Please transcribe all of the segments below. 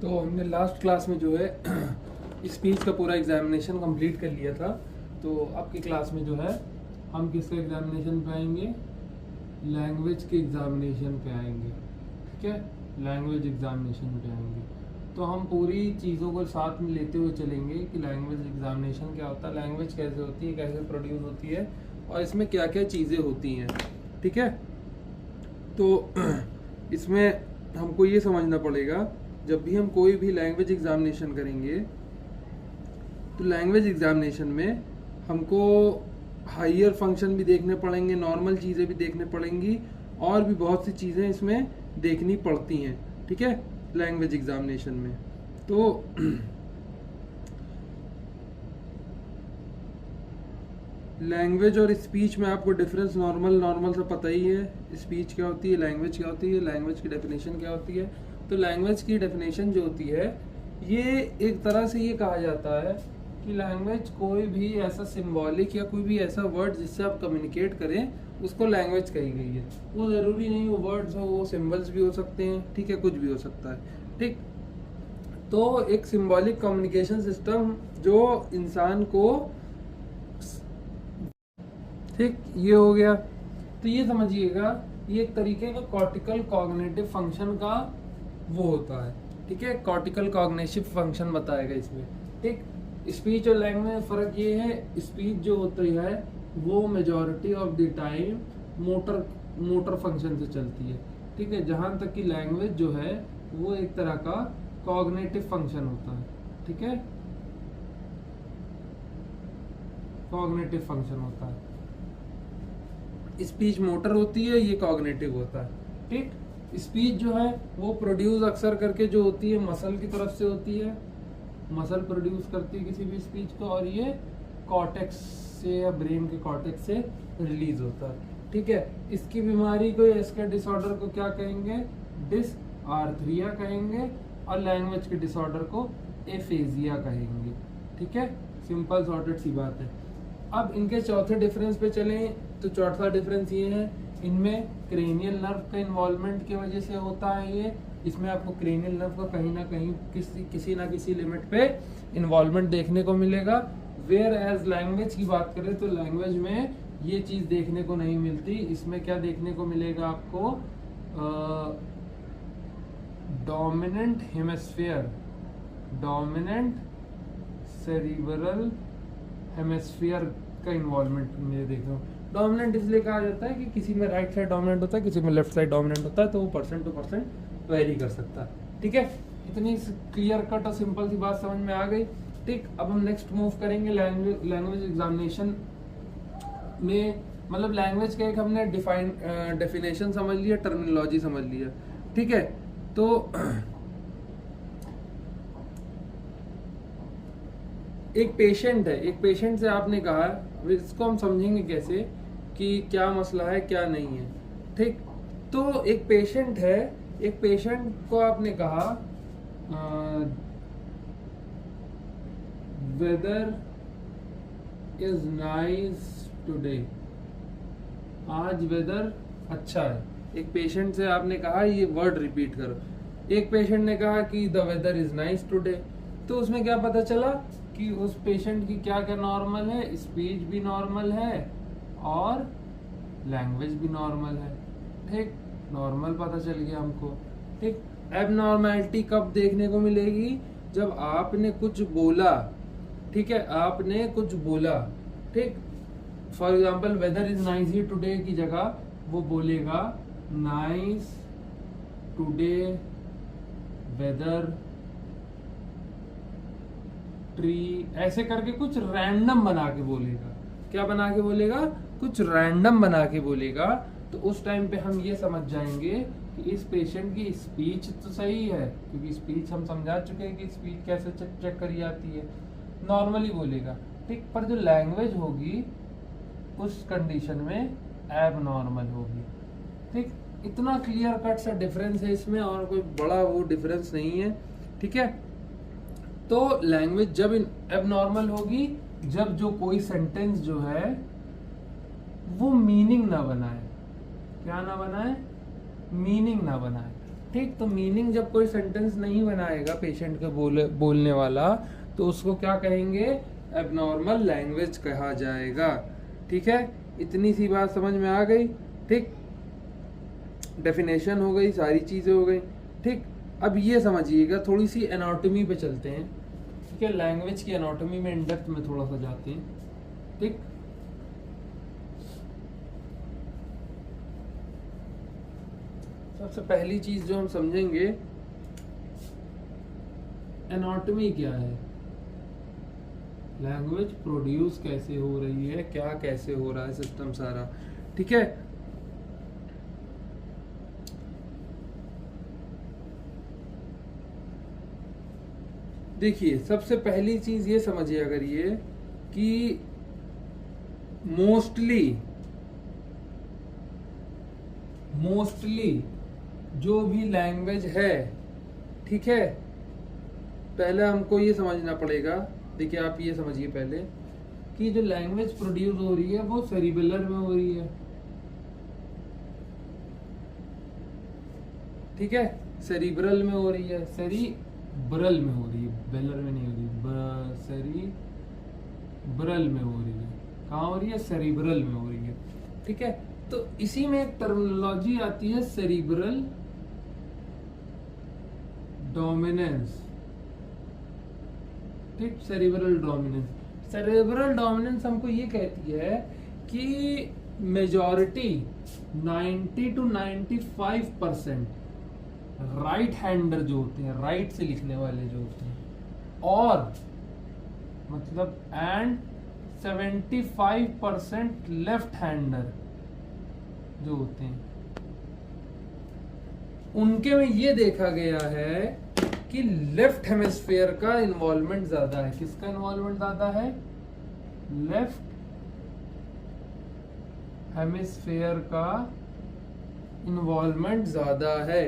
तो हमने last class में जो है स्पीच का पूरा एग्जामिनेशन कंप्लीट कर लिया था। तो अब की क्लास में जो है हम किसके एग्जामिनेशन पे आएंगे, लैंग्वेज के एग्जामिनेशन पे आएंगे। ठीक है, लैंग्वेज एग्जामिनेशन पे आएंगे। तो हम पूरी चीज़ों को साथ में लेते हुए चलेंगे कि लैंग्वेज एग्जामिनेशन क्या होता है, लैंग्वेज कैसे होती है, कैसे प्रोड्यूस होती है और इसमें क्या क्या चीज़ें होती हैं। ठीक है, तो इसमें हमको ये समझना पड़ेगा, जब भी हम कोई भी लैंग्वेज एग्जामिनेशन करेंगे तो लैंग्वेज एग्जामिनेशन में हमको हायर फंक्शन भी देखने पड़ेंगे, नॉर्मल चीज़ें भी देखने पड़ेंगी और भी बहुत सी चीज़ें इसमें देखनी पड़ती हैं। ठीक है, लैंग्वेज एग्जामिनेशन में तो लैंग्वेज और स्पीच में आपको डिफरेंस नॉर्मल सा पता ही है। स्पीच क्या होती है, लैंग्वेज क्या होती है, लैंग्वेज की डेफिनेशन क्या होती है। तो लैंग्वेज की डेफिनेशन जो होती है, ये एक तरह से ये कहा जाता है कि लैंग्वेज कोई भी ऐसा सिंबॉलिक या कोई भी ऐसा वर्ड जिससे आप कम्युनिकेट करें, उसको लैंग्वेज कही गई है। वो ज़रूरी नहीं वो वर्ड्स हो, वो सिंबल्स भी हो सकते हैं। ठीक है, कुछ भी हो सकता है। ठीक, तो एक सिंबॉलिक कम्युनिकेशन सिस्टम जो इंसान को, ठीक, ये हो गया। तो ये समझिएगा, ये एक तरीके का कॉर्टिकल कॉग्निटिव फंक्शन का वो होता है। ठीक है, कॉर्टिकल कॉग्निटिव फंक्शन बताएगा इसमें। ठीक, स्पीच और लैंग्वेज में फ़र्क ये है, स्पीच जो होती है वो majority of the time motor function से चलती है। ठीक है, जहाँ तक कि लैंग्वेज जो है वो एक तरह का कॉग्निटिव फंक्शन होता है। ठीक है, कॉग्निटिव फंक्शन होता है। स्पीच मोटर होती है, ये कॉग्निटिव होता है। ठीक, स्पीच जो है वो प्रोड्यूस अक्सर करके जो होती है मसल की तरफ से होती है, मसल प्रोड्यूस करती है किसी भी स्पीच को, और ये कॉर्टेक्स से या ब्रेन के कॉर्टेक्स से रिलीज होता है। ठीक है, इसकी बीमारी को, इसके डिसऑर्डर को क्या कहेंगे, डिसआर्थरिया कहेंगे, और लैंग्वेज के डिसऑर्डर को एफेजिया कहेंगे। ठीक है, सिंपल सॉर्टेड सी बात है। अब इनके चौथे डिफरेंस पे चलें तो चौथा डिफरेंस ये है, इनमें क्रेनियल नर्व का इन्वॉल्वमेंट की वजह से होता है। ये इसमें आपको क्रेनियल नर्व का कहीं ना कहीं किसी ना किसी लिमिट पे इन्वॉल्वमेंट देखने को मिलेगा। वेयर एज लैंग्वेज की बात करें तो लैंग्वेज में ये चीज़ देखने को नहीं मिलती। इसमें क्या देखने को मिलेगा आपको, dominant hemisphere, dominant cerebral hemisphere का इन्वॉल्वमेंट मुझे देख रहा हूँ। डोमिनेंट इसलिए कहा जाता है कि किसी में राइट साइड डोमिनेंट होता है, किसी में लेफ्ट साइड डोमिनेंट होता है, तो वो परसेंट टू परसेंट वेरी कर सकता है। ठीक है, इतनी क्लियर कट और सिंपल सी बात समझ में आ गई। ठीक, अब हम नेक्स्ट मूव करेंगे लैंग्वेज एग्जामिनेशन में। मतलब लैंग्वेज का एक हमने डेफिनेशन समझ लिया, टर्मिनोलॉजी समझ लिया। ठीक है, तो एक पेशेंट है, एक पेशेंट से आपने कहा, इसको हम समझेंगे कैसे कि क्या मसला है क्या नहीं है। ठीक, तो एक पेशेंट है, एक पेशेंट को आपने कहा वेदर इज नाइस टुडे, आज वेदर अच्छा है। एक पेशेंट से आपने कहा ये वर्ड रिपीट करो। एक पेशेंट ने कहा कि the weather is nice today, तो उसमें क्या पता चला कि उस पेशेंट की क्या क्या नॉर्मल है, स्पीच भी नॉर्मल है और लैंग्वेज भी नॉर्मल है। ठीक, नॉर्मल पता चल गया हमको। ठीक, एबनॉर्मैलिटी कब देखने को मिलेगी, जब आपने कुछ बोला। ठीक है, आपने कुछ बोला। ठीक, for example weather is nice today की जगह वो बोलेगा नाइस टुडे वेदर ट्री, ऐसे करके कुछ रैंडम बना के बोलेगा। क्या बना के बोलेगा, कुछ रैंडम बना के बोलेगा। तो उस टाइम पे हम ये समझ जाएंगे कि इस पेशेंट की स्पीच तो सही है, क्योंकि स्पीच हम समझा चुके हैं कि स्पीच कैसे चेक करी जाती है, नॉर्मली बोलेगा। ठीक, पर जो लैंग्वेज होगी उस कंडीशन में एबनॉर्मल होगी। ठीक, इतना क्लियर कट सा डिफरेंस है इसमें, और कोई बड़ा वो डिफरेंस नहीं है। ठीक है, तो लैंग्वेज जब एबनॉर्मल होगी, जब जो कोई सेंटेंस जो है वो मीनिंग ना बनाए। क्या ना बनाए, मीनिंग ना बनाए। ठीक, तो मीनिंग जब कोई सेंटेंस नहीं बनाएगा पेशेंट के बोलने वाला, तो उसको क्या कहेंगे, एबनॉर्मल लैंग्वेज कहा जाएगा। ठीक है, इतनी सी बात समझ में आ गई। ठीक, डेफिनेशन हो गई, सारी चीजें हो गई। ठीक, अब ये समझिएगा, थोड़ी सी एनाटॉमी पे चलते हैं। ठीक है, लैंग्वेज की एनाटॉमी में इन डेप्थ में थोड़ा सा जाते हैं। ठीक, सबसे पहली चीज जो हम समझेंगे, एनाटॉमी क्या है, लैंग्वेज प्रोड्यूस कैसे हो रही है, क्या कैसे हो रहा है सिस्टम सारा। ठीक है, देखिए सबसे पहली चीज ये समझिए अगर ये कि मोस्टली जो भी लैंग्वेज है, ठीक है, पहले हमको ये समझना पड़ेगा। देखिए आप ये समझिए पहले कि जो लैंग्वेज प्रोड्यूस हो रही है वो सेरिबेलर में हो रही है। ठीक है, सेरिब्रल में हो रही है, सेरिब्रल में हो रही है, बेलर में नहीं हो रही, सेरिब्रल में हो रही है। कहाँ हो रही है, सेरिब्रल में हो रही है। ठीक है, तो इसी में एक टर्मिनोलॉजी आती है सेरिब्रल डोमिनेंस। ठीक, सेरिब्रल डोमिनेंस। सेरिब्रल डोमिनेंस हमको ये कहती है कि मेजॉरिटी 90 to 95% राइट हैंडर जो होते हैं, राइट से लिखने वाले जो होते हैं, और मतलब एंड 75% लेफ्ट हैंडर जो होते हैं, उनके में ये देखा गया है कि लेफ्ट हेमिस्फीयर का इन्वॉल्वमेंट ज्यादा है। किसका इन्वॉल्वमेंट ज्यादा है, लेफ्ट हेमिस्फीयर का इन्वॉल्वमेंट ज्यादा है।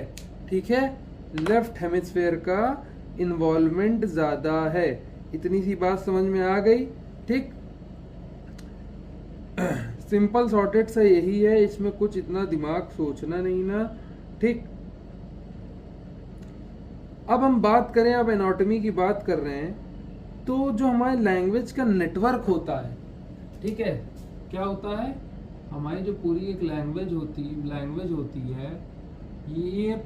ठीक है, लेफ्ट हेमिस्फीयर का इन्वॉल्वमेंट ज्यादा है। इतनी सी बात समझ में आ गई। ठीक, सिंपल सॉर्टेड सा यही है, इसमें कुछ इतना दिमाग सोचना नहीं ना। ठीक, अब हम बात करें, अब एनाटॉमी की बात कर रहे हैं, तो जो हमारे लैंग्वेज का नेटवर्क होता है, ठीक है, क्या होता है, हमारी जो पूरी एक लैंग्वेज होती है, ये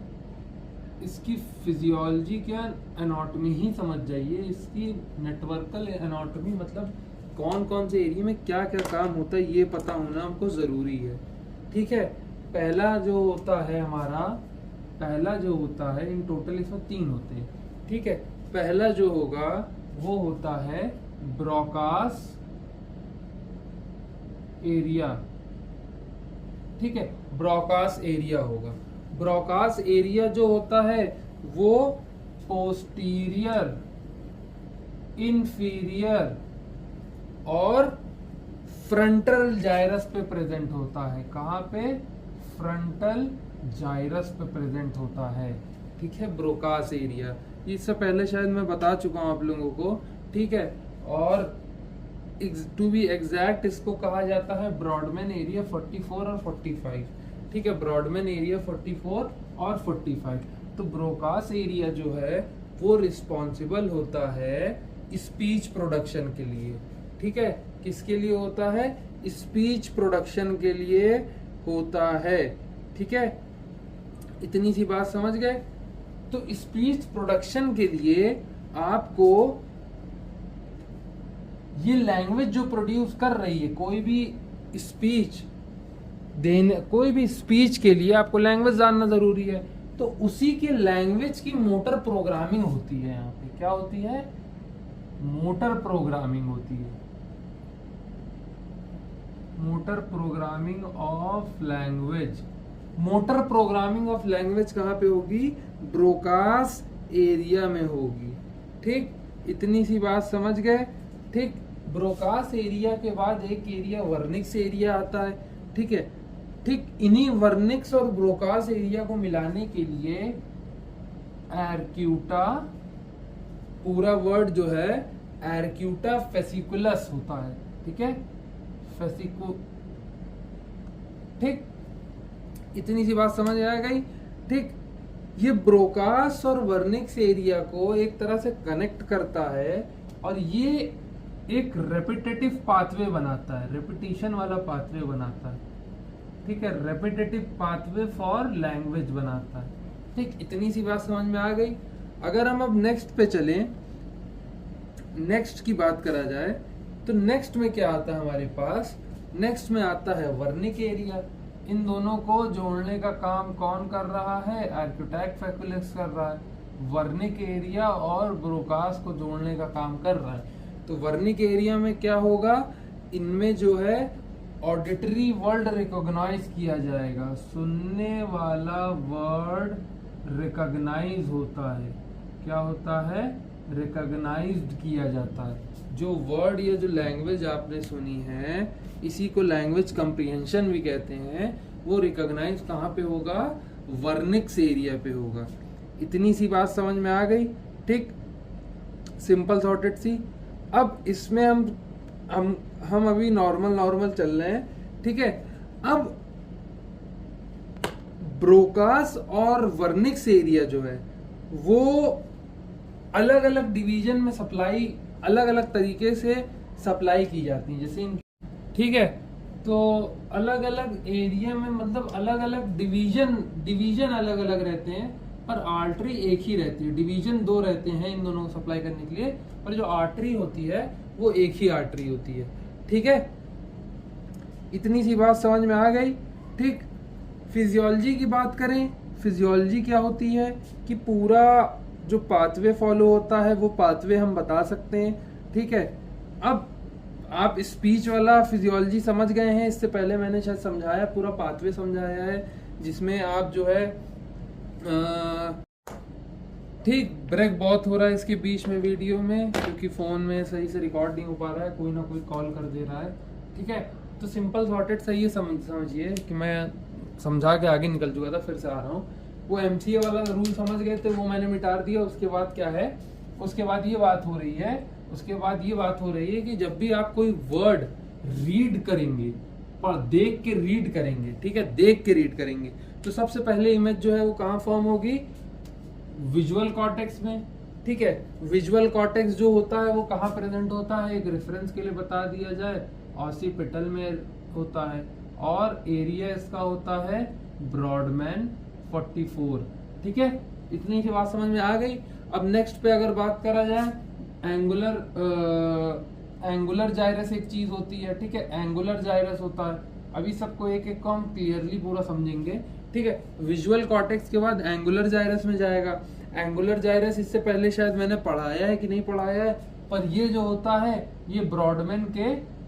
इसकी फिजियोलॉजी क्या, एनाटॉमी ही समझ जाइए। इसकी नेटवर्कल एनाटॉमी मतलब कौन कौन से एरिया में क्या क्या काम होता है ये पता होना हमको ज़रूरी है। ठीक है, पहला जो होता है हमारा, इन टोटल इसमें 3 होते हैं। ठीक है, पहला जो होगा वो होता है ब्रोकास एरिया। ठीक है, ब्रोकास एरिया होगा। ब्रोकास एरिया जो होता है वो पोस्टीरियर, इंफीरियर और फ्रंटल जाइरस पे प्रेजेंट होता है। कहाँ पे, फ्रंटल जाइरस पे प्रेजेंट होता है। ठीक है, ब्रोकास एरिया, इससे पहले शायद मैं बता चुका हूं आप लोगों को। ठीक है, और टू बी एग्जैक्ट इसको कहा जाता है ब्रॉडमैन एरिया 44 और 45। ठीक है, ब्रॉडमैन एरिया 44 और 45। तो ब्रोकास एरिया जो है वो रिस्पॉन्सिबल होता है स्पीच प्रोडक्शन के लिए। ठीक है, किसके लिए होता है, स्पीच प्रोडक्शन के लिए होता है। ठीक है, इतनी सी बात समझ गए। तो स्पीच प्रोडक्शन के लिए आपको ये लैंग्वेज जो प्रोड्यूस कर रही है, कोई भी स्पीच के लिए आपको लैंग्वेज जानना जरूरी है। तो उसी के लैंग्वेज की मोटर प्रोग्रामिंग होती है। यहाँ पे क्या होती है, मोटर प्रोग्रामिंग होती है। Motor programming of language. Motor programming of language कहाँ पे होगी, ब्रोकास एरिया में होगी। ठीक, इतनी सी बात समझ गए। ठीक, ब्रोकास एरिया के बाद एक एरिया वर्निक्स एरिया आता है। ठीक है, ठीक, इन्हीं वर्निक्स और ब्रोकास एरिया को मिलाने के लिए एरक्यूटा, पूरा वर्ड जो है एरक्यूटा फेसिकुलस होता है। ठीक है, ठीक, इतनी सी बात समझ आ गई। ठीक, ये ब्रोकास और वर्निक्स एरिया को एक तरह से कनेक्ट करता है और ये एक रेपिटेटिव पाथवे बनाता है, रेपिटेशन वाला पाथवे बनाता है, ठीक है, रेपिटेटिव पाथवे फॉर लैंग्वेज बनाता है। ठीक, इतनी सी बात समझ में आ गई। अगर हम अब नेक्स्ट पे चलें, नेक्स्ट की बात करा जाए तो नेक्स्ट में क्या आता है हमारे पास, नेक्स्ट में आता है वर्निक एरिया। इन दोनों को जोड़ने का काम कौन कर रहा है, आर्क्योटैक्ट फैकुलस कर रहा है। वर्निक एरिया और ब्रोकास को जोड़ने का काम कर रहा है। तो वर्निक एरिया में क्या होगा, इनमें जो है ऑडिटरी वर्ड रिकॉग्नाइज किया जाएगा, सुनने वाला वर्ड रिकॉग्नाइज होता है। क्या होता है, रिकॉग्नाइज्ड किया जाता है। जो वर्ड या जो लैंग्वेज आपने सुनी है, इसी को लैंग्वेज कंप्रीहेंशन भी कहते हैं, वो रिकॉग्नाइज कहाँ पे होगा, वर्निक्स एरिया पे होगा। इतनी सी बात समझ में आ गई। ठीक, सिंपल सॉर्टेड सी। अब इसमें हम अभी नॉर्मल चल रहे हैं, ठीक है। अब ब्रोकास और वर्निक्स एरिया जो है वो अलग अलग डिवीजन में सप्लाई, अलग अलग तरीके से सप्लाई की जाती है। जैसे ठीक है, तो अलग अलग एरिया में मतलब अलग अलग डिवीजन अलग अलग रहते हैं, पर आर्टरी एक ही रहती है। डिवीजन दो रहते हैं इन दोनों को सप्लाई करने के लिए, पर जो आर्टरी होती है वो एक ही आर्टरी होती है। ठीक है, इतनी सी बात समझ में आ गई। ठीक, फिजियोलॉजी की बात करें, फिजियोलॉजी क्या होती है कि पूरा जो पाथवे फॉलो होता है वो पाथवे हम बता सकते हैं। ठीक है, अब आप स्पीच वाला फिजियोलॉजी समझ गए हैं, इससे पहले मैंने शायद समझाया, पूरा पाथवे समझाया है, जिसमें आप जो है ठीक, ब्रेक बहुत हो रहा है इसके बीच में वीडियो में, क्योंकि फोन में सही से रिकॉर्ड नहीं हो पा रहा है, कोई ना कोई कॉल कर दे रहा है। ठीक है, तो सिंपल सॉर्टेड सही है, समझिए कि मैं समझा के आगे निकल चुका था, फिर से आ रहा हूँ। वो एमसीए वाला रूल समझ गए थे, वो मैंने मिटा दिया। उसके बाद क्या है, उसके बाद ये बात हो रही है, उसके बाद ये बात हो रही है कि जब भी आप कोई वर्ड रीड करेंगे, पर देख के रीड करेंगे, ठीक है, देख के रीड करेंगे, तो सबसे पहले इमेज जो है वो कहाँ फॉर्म होगी, विजुअल कॉर्टेक्स में। ठीक है, विजुअल कॉर्टेक्स जो होता है वो कहाँ प्रेजेंट होता है, एक रेफरेंस के लिए बता दिया जाए, ऑसिपिटल में होता है, और एरिया इसका होता है ब्रॉडमैन 44। ठीक है, इतनी सी बात समझ में आ गई। अब नेक्स्ट पे अगर बात करा जाए, एंगुलर जाइरस एक चीज होती है। ठीक है, एंगुलर जाइरस होता है, अभी सबको एक एक को हम क्लियरली पूरा समझेंगे। ठीक है, विजुअल कॉर्टेक्स के बाद एंगुलर जाइरस में जाएगा। एंगुलर जाइरस इससे पहले शायद मैंने पढ़ाया है कि नहीं पढ़ाया है, पर ये जो होता है ये ब्रॉडमैन के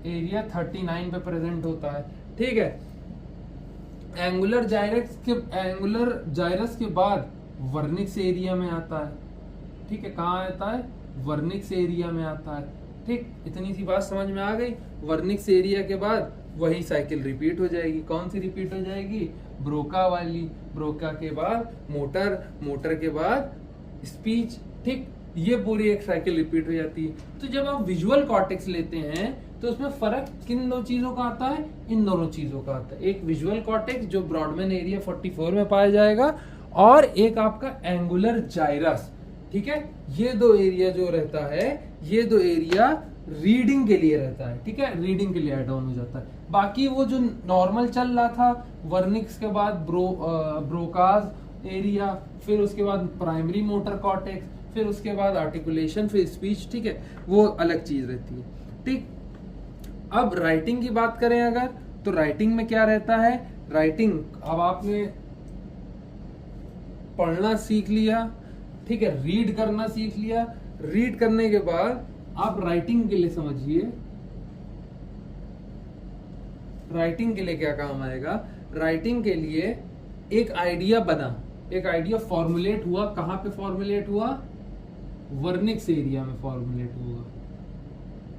एरिया 39 पे प्रेजेंट होता है। ठीक है, एंगुलर जाइरस के बाद वर्निक्स एरिया में आता है। ठीक है, कहाँ आता है, वर्निक्स एरिया में आता है। ठीक, इतनी सी बात समझ में आ गई। वर्निक्स एरिया के बाद वही साइकिल रिपीट हो जाएगी। कौन सी रिपीट हो जाएगी, ब्रोका वाली। ब्रोका के बाद मोटर, मोटर के बाद स्पीच। ठीक, ये पूरी एक साइकिल रिपीट हो जाती है। तो जब आप विजुअल कॉर्टेक्स लेते हैं तो उसमें फर्क किन दो चीजों का आता है, इन दोनों चीजों का आता है। एक विजुअल कॉर्टेक्स जो ब्रॉडमैन एरिया 44 में पाया जाएगा, और एक आपका एंगुलर जाइरस। ठीक है, ये दो एरिया जो रहता है, ये दो एरिया रीडिंग के लिए रहता है। ठीक है, रीडिंग के लिए ऐड ऑन हो जाता है। बाकी वो जो नॉर्मल चल रहा था, वर्निक्स के बाद ब्रोकास एरिया, फिर उसके बाद प्राइमरी मोटर कॉर्टेक्स, फिर उसके बाद आर्टिकुलेशन, फिर स्पीच। ठीक है, वो अलग चीज रहती है। ठीक, अब राइटिंग की बात करें अगर, तो राइटिंग में क्या रहता है, राइटिंग अब आपने पढ़ना सीख लिया, ठीक है, रीड करना सीख लिया। रीड करने के बाद आप राइटिंग के लिए समझिए, राइटिंग के लिए क्या काम आएगा। राइटिंग के लिए एक आइडिया बना, एक आइडिया फॉर्मुलेट हुआ। कहां पे फॉर्मुलेट हुआ, वर्निक्स एरिया में फॉर्मुलेट हुआ।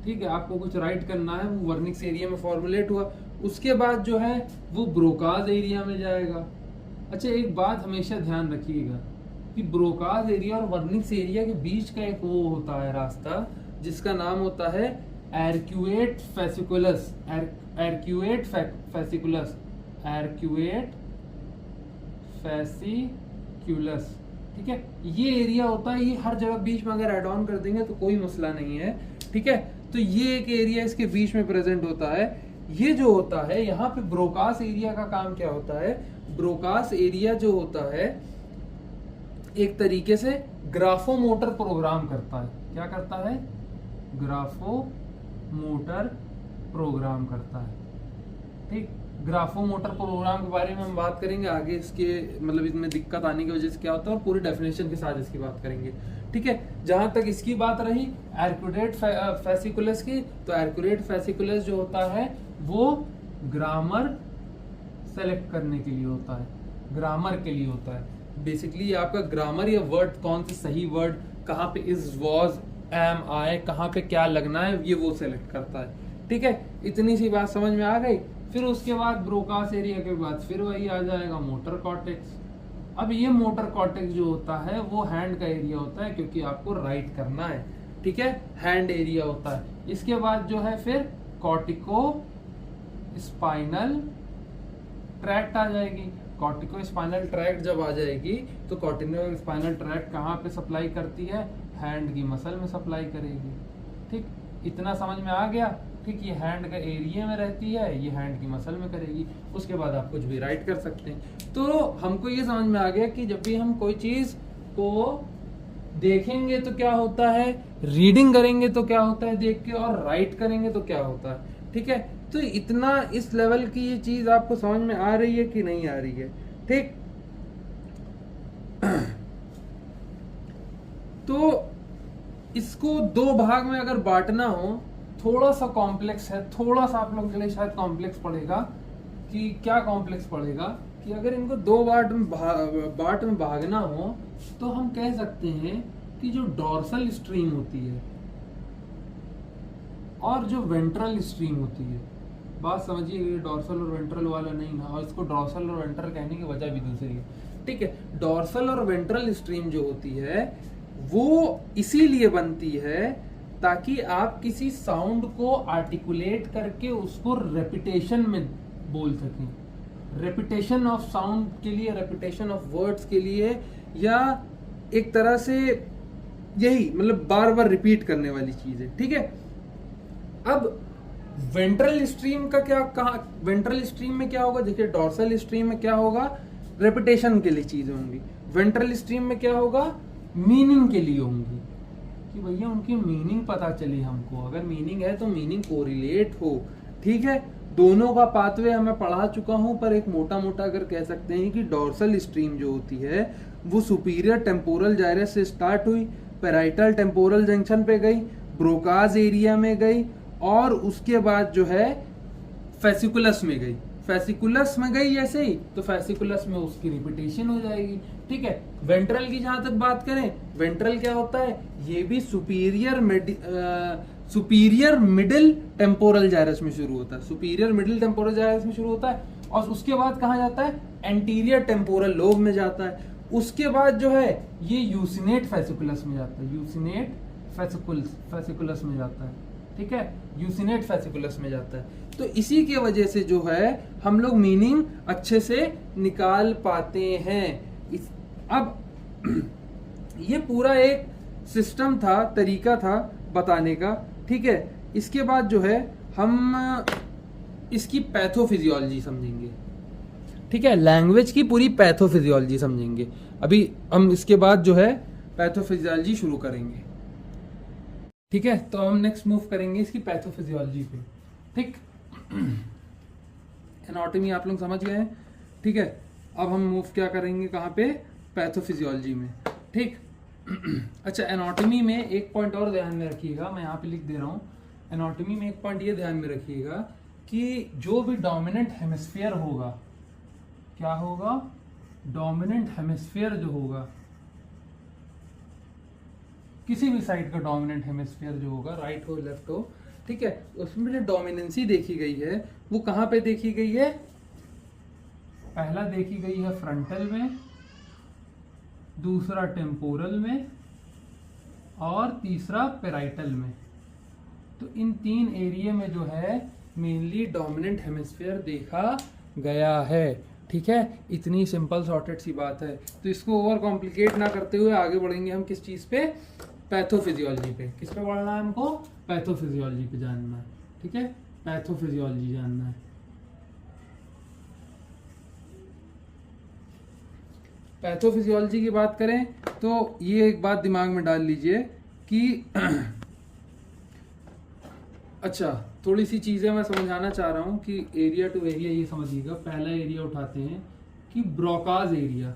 ठीक है, आपको कुछ राइट करना है, वो वर्निक्स एरिया में फॉर्मुलेट हुआ। उसके बाद जो है वो ब्रोकास एरिया में जाएगा। अच्छा, एक बात हमेशा ध्यान रखिएगा कि ब्रोकास एरिया और वर्निक्स एरिया के बीच का एक वो होता है रास्ता, जिसका नाम होता है arcuate fasciculus. Arcuate fasciculus, arcuate fasciculus. ठीक है, ये एरिया होता है, ये हर जगह बीच में अगर एड ऑन कर देंगे तो कोई मसला नहीं है। ठीक है, तो ये एक एरिया इसके बीच में प्रेजेंट होता है। ये जो होता है यहाँ पे ब्रोकास एरिया का काम क्या होता है, ब्रोकास एरिया जो होता है एक तरीके से ग्राफोमोटर प्रोग्राम करता है। क्या करता है, ग्राफोमोटर प्रोग्राम करता है। ठीक, ग्राफोमोटर प्रोग्राम के बारे में हम बात करेंगे आगे, इसके मतलब इसमें दिक्कत आने की वजह से क्या होता है और पूरी डेफिनेशन के साथ इसकी बात करेंगे। ठीक है, जहां तक इसकी बात रही आर्कुएट फेसिकुलस की, तो आर्कुएट फेसिकुलस जो होता है वो ग्रामर सेलेक्ट करने के लिए होता है, ग्रामर के लिए होता है। बेसिकली आपका ग्रामर या वर्ड, कौन सा सही वर्ड, कहाँ पे इज, वॉज, एम, आए, कहाँ पे क्या लगना है, ये वो सेलेक्ट करता है। ठीक है, इतनी सी बात समझ में आ गई। फिर उसके बाद ब्रोकास एरिया के बाद फिर वही आ जाएगा मोटर कॉर्टेक्स। अब ये मोटर कॉर्टेक्स जो होता है वो हैंड का एरिया होता है, क्योंकि आपको राइट करना है। ठीक है, हैंड एरिया होता है। इसके बाद जो है फिर कॉर्टिको स्पाइनल ट्रैक्ट आ जाएगी। कॉर्टिको स्पाइनल ट्रैक्ट जब आ जाएगी तो कॉर्टिको स्पाइनल ट्रैक्ट कहाँ पे सप्लाई करती है, हैंड की मसल में सप्लाई करेगी। ठीक, इतना समझ में आ गया। ठीक, ये हैंड का एरिया में रहती है, ये हैंड की मसल में करेगी। उसके बाद आप कुछ भी राइट कर सकते हैं। तो हमको ये समझ में आ गया कि जब भी हम कोई चीज को देखेंगे तो क्या होता है, रीडिंग करेंगे तो क्या होता है देख के, और राइट करेंगे तो क्या होता है। ठीक है, तो इतना इस लेवल की ये चीज आपको समझ में आ रही है कि नहीं आ रही है। ठीक, तो इसको दो भाग में अगर बांटना हो, थोड़ा सा कॉम्प्लेक्स है, थोड़ा सा आप लोगों के लिए शायद कॉम्प्लेक्स पड़ेगा। कि क्या कॉम्प्लेक्स पड़ेगा कि अगर इनको दो बांट में भागना हो तो हम कह सकते हैं कि जो डॉर्सल स्ट्रीम होती है और जो वेंट्रल स्ट्रीम होती है, बात समझिए, ये डॉर्सल और वेंट्रल वाला नहीं ना, और इसको डॉर्सल और वेंट्रल कहने की वजह भी दूसरी है। ठीक है, डॉर्सल और वेंट्रल स्ट्रीम जो होती है वो इसीलिए बनती है ताकि आप किसी साउंड को आर्टिकुलेट करके उसको रेपिटेशन में बोल सकें। रेपिटेशन ऑफ साउंड के लिए, रेपिटेशन ऑफ वर्ड्स के लिए, या एक तरह से यही मतलब बार बार रिपीट करने वाली चीज है। ठीक है, अब वेंट्रल स्ट्रीम का क्या कहा, वेंट्रल स्ट्रीम में क्या होगा, देखिए डॉर्सल स्ट्रीम में क्या होगा, रेपिटेशन के लिए चीजें होंगी। वेंट्रल स्ट्रीम में क्या होगा, मीनिंग के लिए होंगी, कि भैया उनकी मीनिंग पता चली हमको। अगर मीनिंग है तो मीनिंग कोरिलेट हो। ठीक है, दोनों का पाथवे हमें पढ़ा चुका हूं, पर एक मोटा मोटा अगर कह सकते हैं कि डॉर्सल स्ट्रीम जो होती है वो सुपीरियर टेम्पोरल जाइरस से स्टार्ट हुई, पैराइटल टेम्पोरल जंक्शन पे गई, ब्रोकास एरिया में गई, और उसके बाद जो है फेसिकुलस में गई। फेसिकुलस में गई जैसे ही तो फेसिकुलस में उसकी रिपीटेशन हो जाएगी। ठीक है, वेंट्रल की जहां तक बात करें, वेंट्रल क्या होता है, ये भी सुपीरियर मिडिल टेम्पोरल जाइरस में शुरू होता है, सुपीरियर मिडिल टेम्पोरल जाइरस में शुरू होता है, और उसके बाद कहाँ जाता है, एंटीरियर टेम्पोरल लोब में जाता है। उसके बाद जो है ये यूसिनेट फेसिकुलस में जाता है, यूसिनेट फेसिकुलस में जाता है। ठीक है, यूसिनेट फेसिकुलस में जाता है। तो इसी के वजह से जो है हम लोग मीनिंग अच्छे से निकाल पाते हैं। अब ये पूरा एक सिस्टम था, तरीका था बताने का। ठीक है, इसके बाद जो है हम इसकी पैथोफिजियोलॉजी समझेंगे। ठीक है, लैंग्वेज की पूरी पैथोफिजियोलॉजी समझेंगे। अभी हम इसके बाद जो है पैथोफिजियोलॉजी शुरू करेंगे। ठीक है, तो हम नेक्स्ट मूव करेंगे इसकी पैथोफिजियोलॉजी पे। ठीक, एनाटॉमी आप लोग समझ गए हैं। ठीक है, अब हम मूव क्या करेंगे, कहाँ पे, पैथोफिजियोलॉजी में। ठीक, अच्छा, एनाटॉमी में एक पॉइंट और ध्यान में रखिएगा, मैं यहाँ पे लिख दे रहा हूँ। एनाटॉमी में एक पॉइंट ये ध्यान में रखिएगा कि जो भी डोमिनेंट हेमिस्फीयर होगा, क्या होगा, डोमिनेंट हेमिस्फीयर जो होगा, किसी भी साइड का डोमिनेंट हेमिस्फीयर जो होगा, राइट हो लेफ्ट हो, ठीक है, उसमें जो डोमिनेंसी देखी गई है वो कहाँ पे देखी गई है, पहला देखी गई है फ्रंटल में, दूसरा टेम्पोरल में, और तीसरा पेराइटल में। तो इन तीन एरिया में जो है मेनली डोमिनेंट हेमिस्फीयर देखा गया है। ठीक है, इतनी सिंपल सॉर्टेड सी बात है। तो इसको ओवर कॉम्प्लिकेट ना करते हुए आगे बढ़ेंगे हम किस चीज़ पे, पैथोफिजियोलॉजी पे। किस पे पढ़ना है हमको, पैथोफिजियोलॉजी पे जानना है। ठीक है, पैथोफिजियोलॉजी जानना है। पैथोफिजियोलॉजी की बात करें तो ये एक बात दिमाग में डाल लीजिए कि अच्छा, थोड़ी सी चीजें मैं समझाना चाह रहा हूं कि एरिया टू एरिया ये समझिएगा। पहला एरिया उठाते हैं कि Broca's area.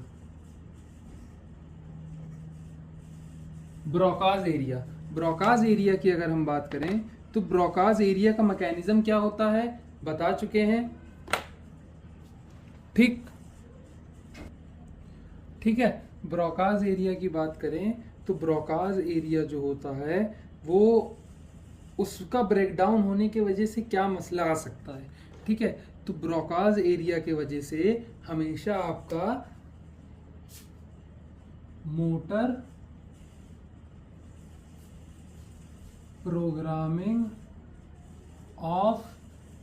Broca's area, Broca's area की अगर हम बात करें तो ब्रोकाज एरिया का मैकेनिज्म क्या होता है बता चुके हैं। ठीक ठीक है, ब्रोकाज एरिया की बात करें तो ब्रोकाज एरिया जो होता है वो उसका ब्रेकडाउन होने की वजह से क्या मसला आ सकता है। ठीक है, तो ब्रोकाज एरिया के वजह से हमेशा आपका मोटर प्रोग्रामिंग ऑफ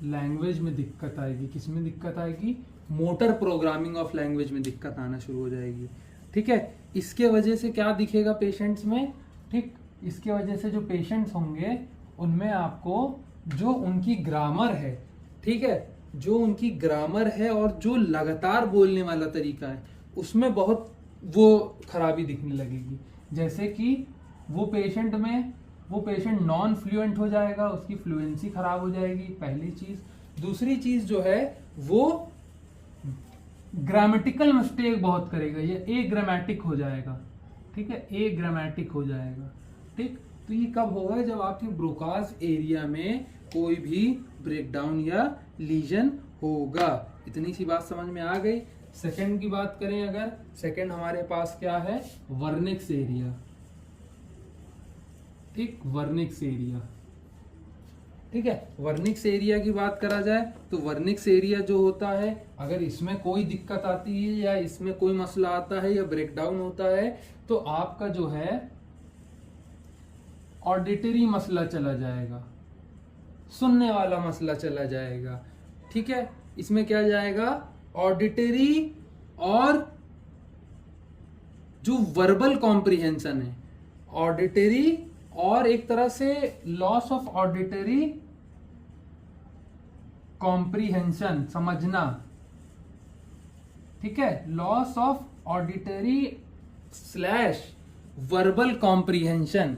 लैंग्वेज में दिक्कत आएगी। किस में दिक्कत आएगी, मोटर प्रोग्रामिंग ऑफ लैंग्वेज में दिक्कत आना शुरू हो जाएगी। ठीक है, इसके वजह से क्या दिखेगा पेशेंट्स में, ठीक, इसके वजह से जो पेशेंट्स होंगे उनमें आपको जो उनकी ग्रामर है, ठीक है, जो उनकी ग्रामर है और जो लगातार बोलने वाला तरीका है उसमें बहुत वो खराबी दिखने लगेगी। जैसे कि वो पेशेंट नॉन फ्लुएंट हो जाएगा, उसकी फ्लुएंसी खराब हो जाएगी, पहली चीज। दूसरी चीज जो है वो ग्रामेटिकल मिस्टेक बहुत करेगा, ये ए ग्रामेटिक हो जाएगा। ठीक है, ए ग्रामेटिक हो जाएगा। ठीक, तो ये कब होगा, जब आपके ब्रोकाज एरिया में कोई भी ब्रेकडाउन या लीजन होगा। इतनी सी बात समझ में आ गई। सेकंड की बात करें अगर, सेकंड हमारे पास क्या है, वर्निक्स एरिया। ठीक, वर्निक्स एरिया। ठीक है, वर्निक्स एरिया की बात करा जाए तो वर्निक्स एरिया जो होता है, अगर इसमें कोई दिक्कत आती है या इसमें कोई मसला आता है या ब्रेकडाउन होता है तो आपका जो है ऑडिटरी मसला चला जाएगा, सुनने वाला मसला चला जाएगा। ठीक है, इसमें क्या जाएगा, ऑडिटरी और जो वर्बल कॉम्प्रिहेंशन है, ऑडिटरी और एक तरह से लॉस ऑफ ऑडिटरी कॉम्प्रिहेंशन, समझना। ठीक है, loss of auditory slash verbal comprehension.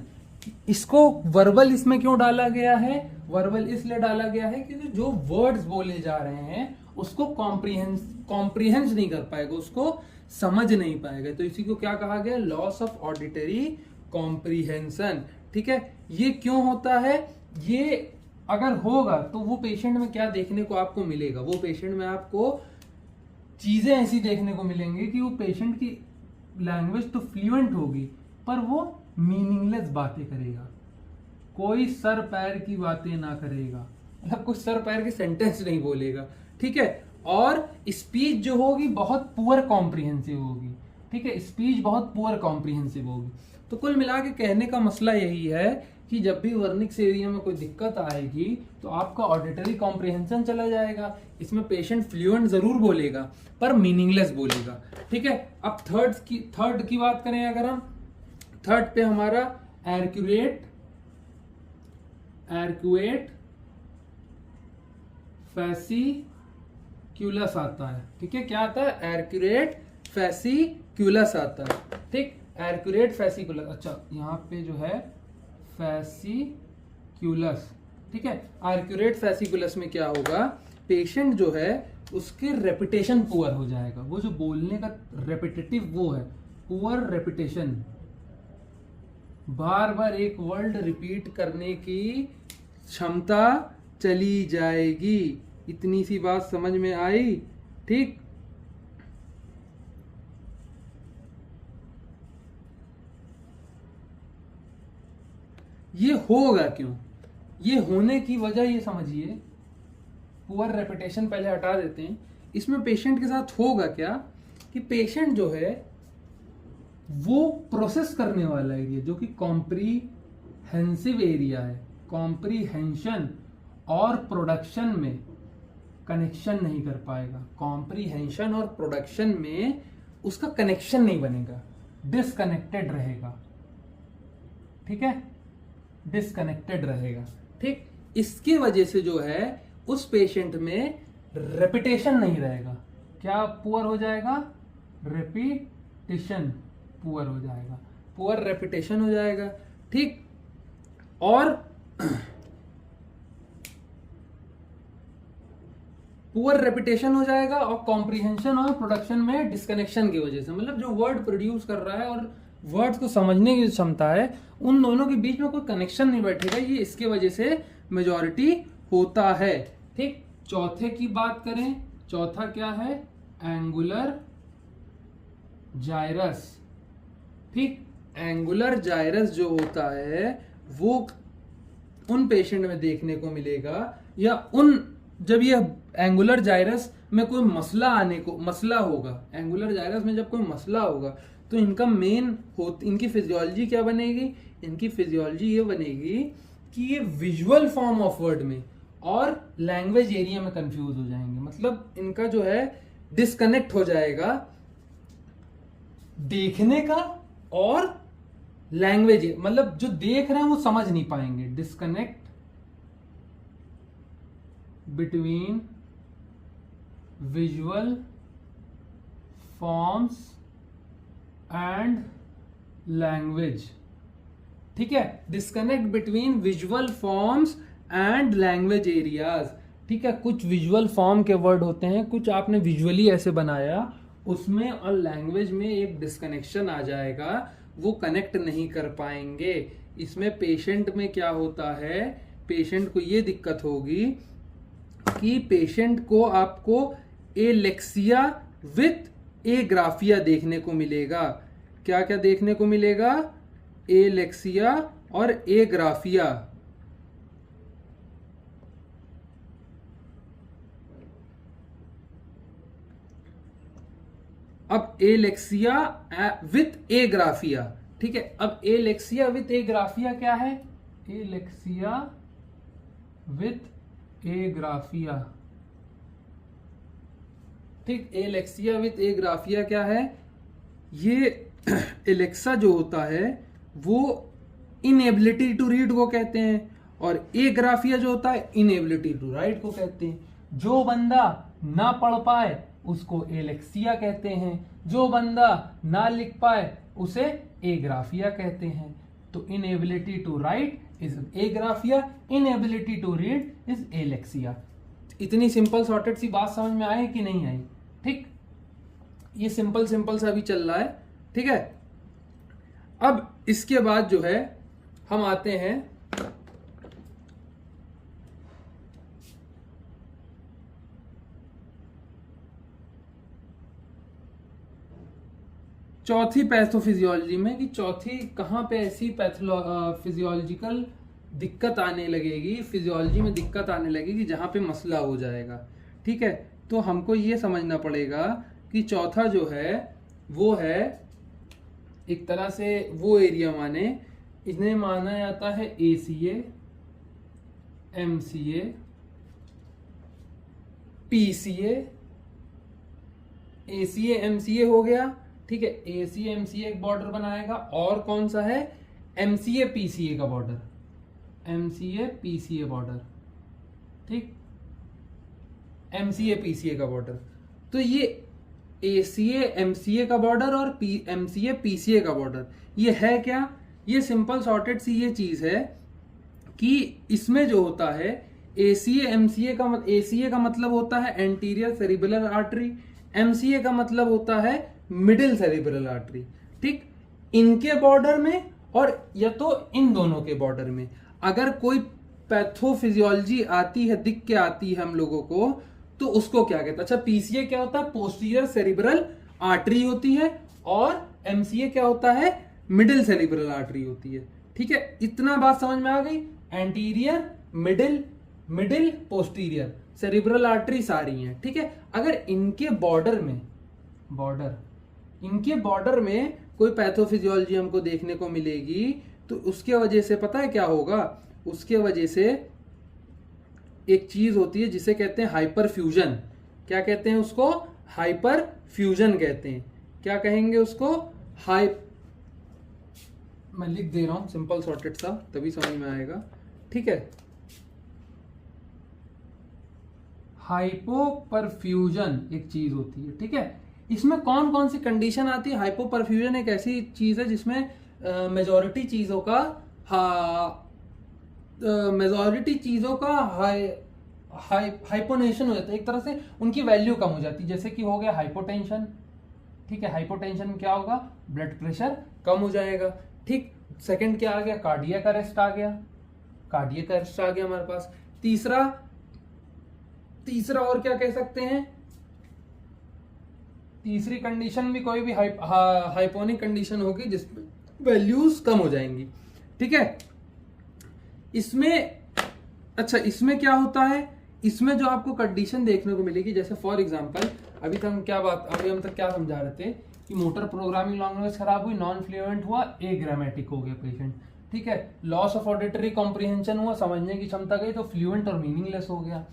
इसको वर्बल इसमें क्यों डाला गया है, वर्बल इसलिए डाला गया है कि जो वर्ड्स बोले जा रहे हैं उसको कॉम्प्रिहेंस नहीं कर पाएगा, उसको समझ नहीं पाएगा, तो इसी को क्या कहा गया, लॉस ऑफ ऑडिटरी कॉम्प्रिहेंशन। ठीक है, ये क्यों होता है, ये अगर होगा तो वो पेशेंट में क्या देखने को आपको मिलेगा, वो पेशेंट में आपको चीजें ऐसी देखने को मिलेंगी कि वो पेशेंट की लैंग्वेज तो फ्लुएंट होगी पर वो मीनिंगलेस बातें करेगा, कोई सर पैर की बातें ना करेगा, मतलब कुछ सर पैर के सेंटेंस नहीं बोलेगा। ठीक है, और स्पीच जो होगी बहुत पुअर कॉम्प्रिहेंसिव होगी। ठीक है, स्पीच बहुत पुअर कॉम्प्रिहेंसिव होगी। तो कुल मिला के कहने का मसला यही है कि जब भी वर्निक्स एरिया में कोई दिक्कत आएगी तो आपका ऑडिटरी कॉम्प्रिहेंशन चला जाएगा। इसमें पेशेंट फ्लुएंट जरूर बोलेगा पर मीनिंगलेस बोलेगा। ठीक है, अब थर्ड की बात करें अगर हम, थर्ड पे हमारा एरक्यूएट फैसिक्यूलस आता है। ठीक है, क्या आता है, एरक्यूएट फैसिक्यूलस आता है। ठीक, एरक्यूएट फैसिक्यूलस, अच्छा यहाँ पे जो है फैसिक्यूलस। ठीक है, एरक्यूएट फैसिक्यूलस में क्या होगा, पेशेंट जो है उसके रेपिटेशन पुअर हो जाएगा, वो जो बोलने का रेपिटेटिव वो है, पुअर रेपिटेशन, बार बार एक वर्ड रिपीट करने की क्षमता चली जाएगी। इतनी सी बात समझ में आई। ठीक, ये होगा क्यों, ये होने की वजह ये समझिए, पुअर रेपिटेशन पहले हटा देते हैं। इसमें पेशेंट के साथ होगा क्या कि पेशेंट जो है वो प्रोसेस करने वाला एरिया जो कि कॉम्प्रीहेंसिव एरिया है, कॉम्प्रीहेंशन और प्रोडक्शन में कनेक्शन नहीं कर पाएगा, कॉम्प्रीहेंशन और प्रोडक्शन में उसका कनेक्शन नहीं बनेगा, डिसकनेक्टेड रहेगा, ठीक है, डिसकनेक्टेड रहेगा, ठीक। इसके वजह से जो है उस पेशेंट में रेपिटेशन नहीं रहेगा, क्या पुअर हो जाएगा, रेपिटेशन पुअर हो जाएगा, पुअर रेपिटेशन हो जाएगा, ठीक। और पुअर रेपिटेशन हो जाएगा और कॉम्प्रीहेंशन और प्रोडक्शन में डिस्कनेक्शन की वजह से, मतलब जो वर्ड प्रोड्यूस कर रहा है और वर्ड्स को समझने की क्षमता है, उन दोनों के बीच में कोई कनेक्शन नहीं बैठेगा, ये इसके वजह से मेजॉरिटी होता है, ठीक। चौथे की बात करें, चौथा क्या है, एंगुलर जाइरस, ठीक। एंगुलर जाइरस जो होता है वो उन पेशेंट में देखने को मिलेगा, या जब ये एंगुलर जाइरस में कोई मसला होगा, एंगुलर जाइरस में जब कोई मसला होगा तो इनका इनकी फिजियोलॉजी क्या बनेगी, इनकी फिजियोलॉजी ये बनेगी कि ये विजुअल फॉर्म ऑफ वर्ड में और लैंग्वेज एरिया में कंफ्यूज हो जाएंगे, मतलब इनका जो है डिस्कनेक्ट हो जाएगा देखने का और लैंग्वेज, मतलब जो देख रहे हैं वो समझ नहीं पाएंगे, disconnect between visual forms and language, ठीक है, disconnect between visual forms and language areas, ठीक है। कुछ विजुअल फॉर्म के वर्ड होते हैं, कुछ आपने विजुअली ऐसे बनाया, उसमें और लैंग्वेज में एक डिस्कनेक्शन आ जाएगा, वो कनेक्ट नहीं कर पाएंगे। इसमें पेशेंट में क्या होता है, पेशेंट को ये दिक्कत होगी कि पेशेंट को आपको एलेक्सिया विथ एग्राफिया देखने को मिलेगा। क्या क्या देखने को मिलेगा, एलेक्सिया और एग्राफिया। अब एलेक्सिया विथ एग्राफिया, ठीक है। अब एलेक्सिया विथ एग्राफिया क्या है, एलेक्सिया विथ एग्राफिया, ठीक। एलेक्सिया विथ एग्राफिया क्या है, ये एलेक्सा जो होता है वो इनएबिलिटी टू रीड को कहते हैं, और एग्राफिया जो होता है इनएबिलिटी टू राइट को कहते हैं। जो बंदा ना पढ़ पाए उसको एलेक्सिया कहते हैं, जो बंदा ना लिख पाए उसे एग्राफिया कहते हैं। तो inability to write is agraphia, inability to read is alexia. इतनी सिंपल सॉर्टेड सी बात समझ में आई कि नहीं आई, ठीक। ये सिंपल सा भी चल रहा है, ठीक है। अब इसके बाद जो है हम आते हैं चौथी पैथोफिजियोलॉजी में, कि चौथी कहां पे ऐसी फिजियोलॉजिकल दिक्कत आने लगेगी, फिजियोलॉजी में दिक्कत आने लगेगी जहां पे मसला हो जाएगा, ठीक है। तो हमको ये समझना पड़ेगा कि चौथा जो है वो है एक तरह से वो एरिया, माने इन्हें माना जाता है ACA, MCA, PCA, ACA MCA हो गया, ठीक है। ACA MCA एक बॉर्डर बनाएगा, और कौन सा है, MCA PCA का बॉर्डर, MCA PCA बॉर्डर, ठीक, MCA PCA का बॉर्डर। तो ये ACA MCA का बॉर्डर और MCA PCA का बॉर्डर, ये है क्या, ये सिंपल सॉर्टेड सी ये चीज है कि इसमें जो होता है ACA MCA का ACA का मतलब होता है एंटीरियर सेरिब्रल आर्टरी, MCA का मतलब होता है मिडिल सेरिब्रल आर्टरी, ठीक। इनके बॉर्डर में और या तो इन दोनों के बॉर्डर में अगर कोई पैथोफिजियोलॉजी आती है, दिख के आती है हम लोगों को, तो उसको क्या कहते हैं। अच्छा, PCA क्या होता है, पोस्टीरियर सेरिब्रल आर्टरी होती है, और MCA क्या होता है, मिडिल सेरिब्रल आर्टरी होती है, ठीक है। इतना बात समझ में आ गई, anterior, middle posterior cerebral artery सारी हैं, ठीक है। अगर इनके बॉर्डर में कोई पैथोफिजियोलॉजी हमको देखने को मिलेगी, तो उसके वजह से पता है क्या होगा, उसके वजह से एक चीज होती है जिसे कहते हैं हाइपर फ्यूजन। क्या कहते हैं उसको? हाइपर फ्यूजन कहते हैं। क्या कहेंगे उसको? मैं लिख दे रहा हूं सिंपल सॉर्टेड सा, तभी समझ में आएगा। ठीक है, हाइपोपरफ्यूजन एक चीज होती है। ठीक है, इसमें कौन कौन सी कंडीशन आती है? हाइपोपरफ्यूजन एक ऐसी चीज है जिसमें मेजॉरिटी चीजों का हाइपोनेशन हो जाता है, एक तरह से उनकी वैल्यू कम हो जाती है। जैसे कि हो गया हाइपोटेंशन। ठीक है, हाइपोटेंशन में क्या होगा? ब्लड प्रेशर कम हो जाएगा। ठीक, सेकंड क्या आ गया? कार्डियक अरेस्ट आ गया। कार्डियक अरेस्ट आ गया हमारे पास। तीसरा और क्या कह सकते हैं? तीसरी कंडीशन भी कोई भी हाइपोनिक कंडीशन होगी जिसमें वैल्यूज कम हो जाएंगी। ठीक है, इसमें अच्छा, इसमें क्या होता है? इसमें जो आपको कंडीशन देखने को मिलेगी, जैसे फॉर एग्जांपल अभी हम तक क्या समझा रहे थे कि मोटर प्रोग्रामिंग लैंग्वेज खराब हुई, नॉन फ्लुएंट हुआ, ग्रामेटिक हो गया पेशेंट। ठीक है, लॉस ऑफ ऑडिटरी कॉम्प्रिहेंशन हुआ, समझने की क्षमता गई तो फ्लुएंट और मीनिंगलेस हो गया।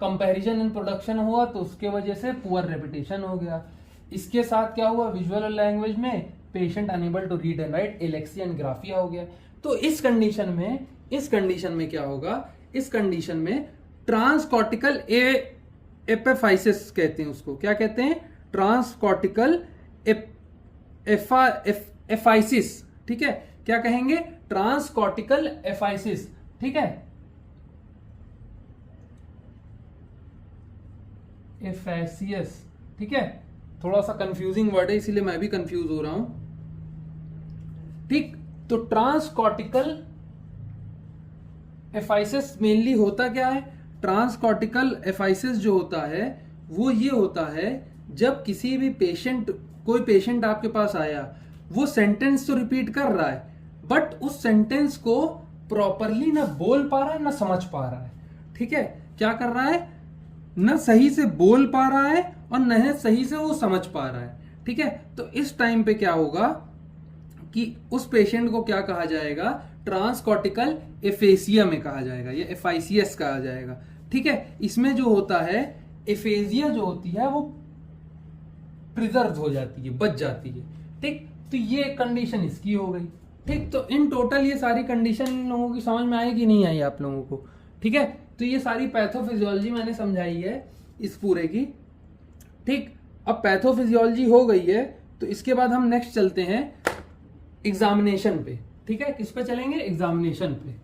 कंपैरिजन इन प्रोडक्शन हुआ तो उसके वजह से पुअर रेपिटेशन हो गया। इसके साथ क्या हुआ? विजुअल लैंग्वेज में patient unable to read and write, alexia and graphia हो गया। तो इस कंडीशन में क्या होगा? इस कंडीशन में ट्रांसकॉर्टिकल एपिफाइसिस कहते हैं उसको। क्या कहते हैं? ट्रांसकॉर्टिकल एफाइसिस। ठीक है, क्या कहेंगे? ट्रांसकॉर्टिकल एफाइसिस। ठीक है, एफेसियस। ठीक है, थोड़ा सा कंफ्यूजिंग वर्ड है इसीलिए मैं भी कंफ्यूज हो रहा हूं। ठीक, तो ट्रांसकॉर्टिकल एफाइसिस मेनली होता क्या है? ट्रांसकॉर्टिकल एफाइसिस जो होता है वो ये होता है जब किसी भी कोई पेशेंट आपके पास आया, वो सेंटेंस तो रिपीट कर रहा है बट उस सेंटेंस को प्रॉपरली ना बोल पा रहा है ना समझ पा रहा है। ठीक है, क्या कर रहा है? न सही से बोल पा रहा है और न सही से वो समझ पा रहा है। ठीक है, तो इस टाइम पे क्या होगा कि उस पेशेंट को क्या कहा जाएगा? ट्रांसकॉर्टिकल एफेसिया में कहा जाएगा या एफाइसियस कहा जाएगा। ठीक है, इसमें जो होता है एफेजिया जो होती है वो प्रिजर्व हो जाती है, बच जाती है। ठीक, तो ये कंडीशन इसकी हो गई। ठीक, तो इन टोटल ये सारी कंडीशन लोगों की समझ में आएगी नहीं आई आप लोगों को? ठीक है, तो ये सारी पैथोफिजियोलॉजी मैंने समझाई है इस पूरे की। ठीक, अब पैथोफिजियोलॉजी हो गई है तो इसके बाद हम नेक्स्ट चलते हैं एग्जामिनेशन पे। ठीक है, किस पे चलेंगे? एग्जामिनेशन पे।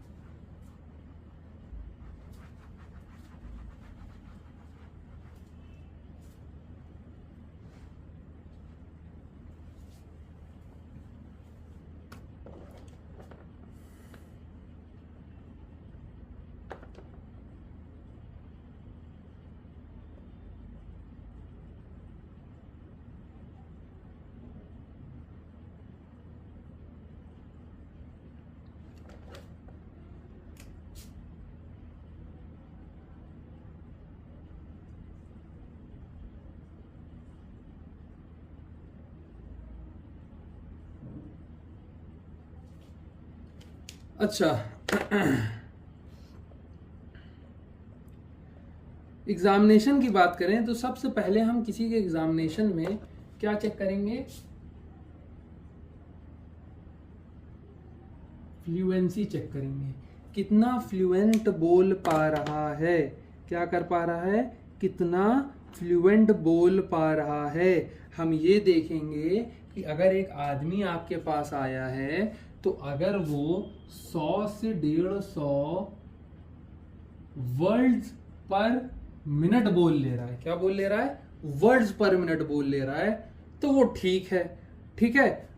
अच्छा, एग्जामिनेशन की बात करें तो सबसे पहले हम किसी के एग्जामिनेशन में क्या चेक करेंगे? फ्लुएंसी चेक करेंगे, कितना फ्लुएंट बोल पा रहा है। क्या कर पा रहा है? कितना फ्लुएंट बोल पा रहा है। हम ये देखेंगे कि अगर एक आदमी आपके पास आया है तो अगर वो 100 से 150 वर्ड्स पर मिनट बोल ले रहा है, क्या बोल ले रहा है? वर्ड्स पर मिनट बोल ले रहा है, तो वो ठीक है। ठीक है,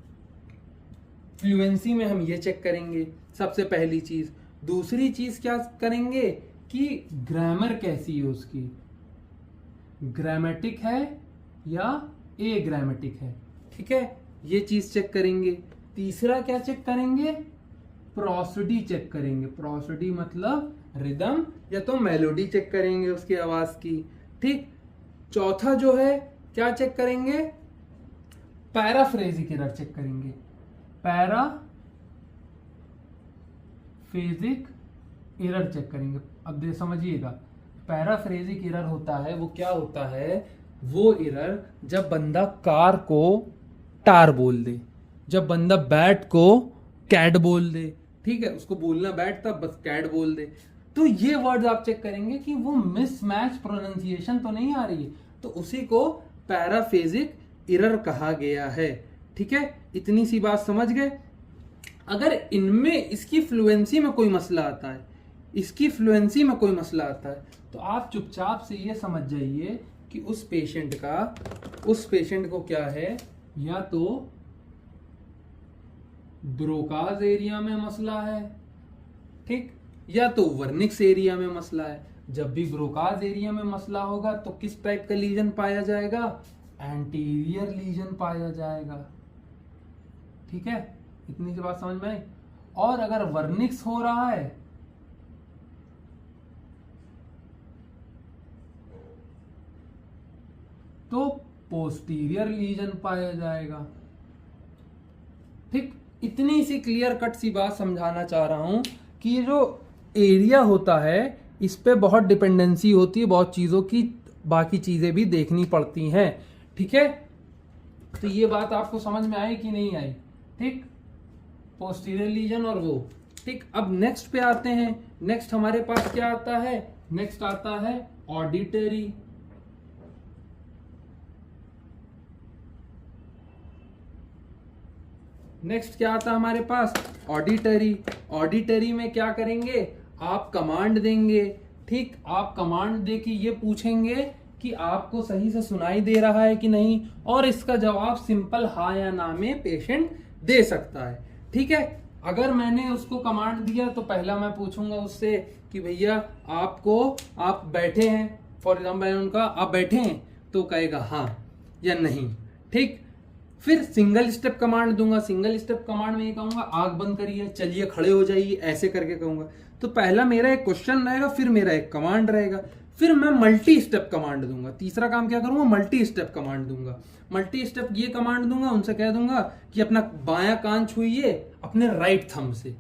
फ्लुएंसी में हम ये चेक करेंगे सबसे पहली चीज। दूसरी चीज क्या करेंगे कि ग्रामर कैसी है उसकी, ग्रामेटिक है या ग्रामेटिक है। ठीक है, ये चीज चेक करेंगे। तीसरा क्या चेक करेंगे? प्रोसोडी चेक करेंगे। प्रोसोडी मतलब रिदम या तो मेलोडी चेक करेंगे उसकी आवाज की। ठीक, चौथा जो है क्या चेक करेंगे? पैराफ्रेजिक एरर चेक करेंगे। पैराफेजिक एरर चेक करेंगे। अब समझिएगा, पैराफ्रेजिक एरर होता है वो क्या होता है, वो एरर जब बंदा कार को टार बोल दे, जब बंदा बैट को कैट बोल दे, ठीक है, उसको बोलना बैट था बस कैट बोल दे, तो ये वर्ड्स आप चेक करेंगे कि वो मिसमैच प्रोनाउंसिएशन तो नहीं आ रही है, तो उसी को पैराफ्रेजिक एरर कहा गया है। ठीक है, इतनी सी बात समझ गए। अगर इनमें इसकी फ्लुएंसी में कोई मसला आता है, इसकी फ्लुएंसी में कोई मसला आता है, तो आप चुपचाप से ये समझ जाइए कि उस पेशेंट को क्या है, या तो ब्रोकाज एरिया में मसला है, ठीक, या तो वर्निक्स एरिया में मसला है। जब भी ब्रोकाज एरिया में मसला होगा तो किस टाइप का लीजन पाया जाएगा, एंटीरियर लीजन पाया जाएगा। ठीक है, इतनी सी बात समझ में आई। और अगर वर्निक्स हो रहा है तो पोस्टीरियर लीजन पाया जाएगा। ठीक, इतनी सी क्लियर कट सी बात समझाना चाह रहा हूं कि ये जो एरिया होता है इस पे बहुत डिपेंडेंसी होती है, बहुत चीजों की बाकी चीजें भी देखनी पड़ती हैं। ठीक है, तो ये बात आपको समझ में आई कि नहीं आई। ठीक, पोस्टीरियर लीजन और वो। ठीक, अब नेक्स्ट पे आते हैं। नेक्स्ट हमारे पास क्या आता है, नेक्स्ट आता है ऑडिटरी। नेक्स्ट क्या आता है हमारे पास, ऑडिटरी। ऑडिटरी में क्या करेंगे, आप कमांड देंगे। ठीक, आप कमांड दे के ये पूछेंगे कि आपको सही से सुनाई दे रहा है कि नहीं, और इसका जवाब सिंपल हाँ या ना में पेशेंट दे सकता है। ठीक है, अगर मैंने उसको कमांड दिया तो पहला मैं पूछूंगा उससे कि भैया आप बैठे हैं, फॉर एग्जाम्पल उनका आप बैठे हैं, तो कहेगा हाँ या नहीं। ठीक, फिर सिंगल स्टेप कमांड दूंगा। सिंगल स्टेप कमांड में ये कहूंगा आंख बंद करिए, चलिए खड़े हो जाइए, ऐसे करके कहूंगा। तो पहला मेरा एक क्वेश्चन रहेगा, फिर मेरा एक कमांड रहेगा, फिर मैं मल्टी स्टेप कमांड दूंगा। तीसरा काम क्या करूंगा, मल्टी स्टेप कमांड दूंगा। मल्टी स्टेप ये कमांड दूंगा, उनसे कह दूंगा कि अपना बायां कान छुइए अपने राइट थंब से,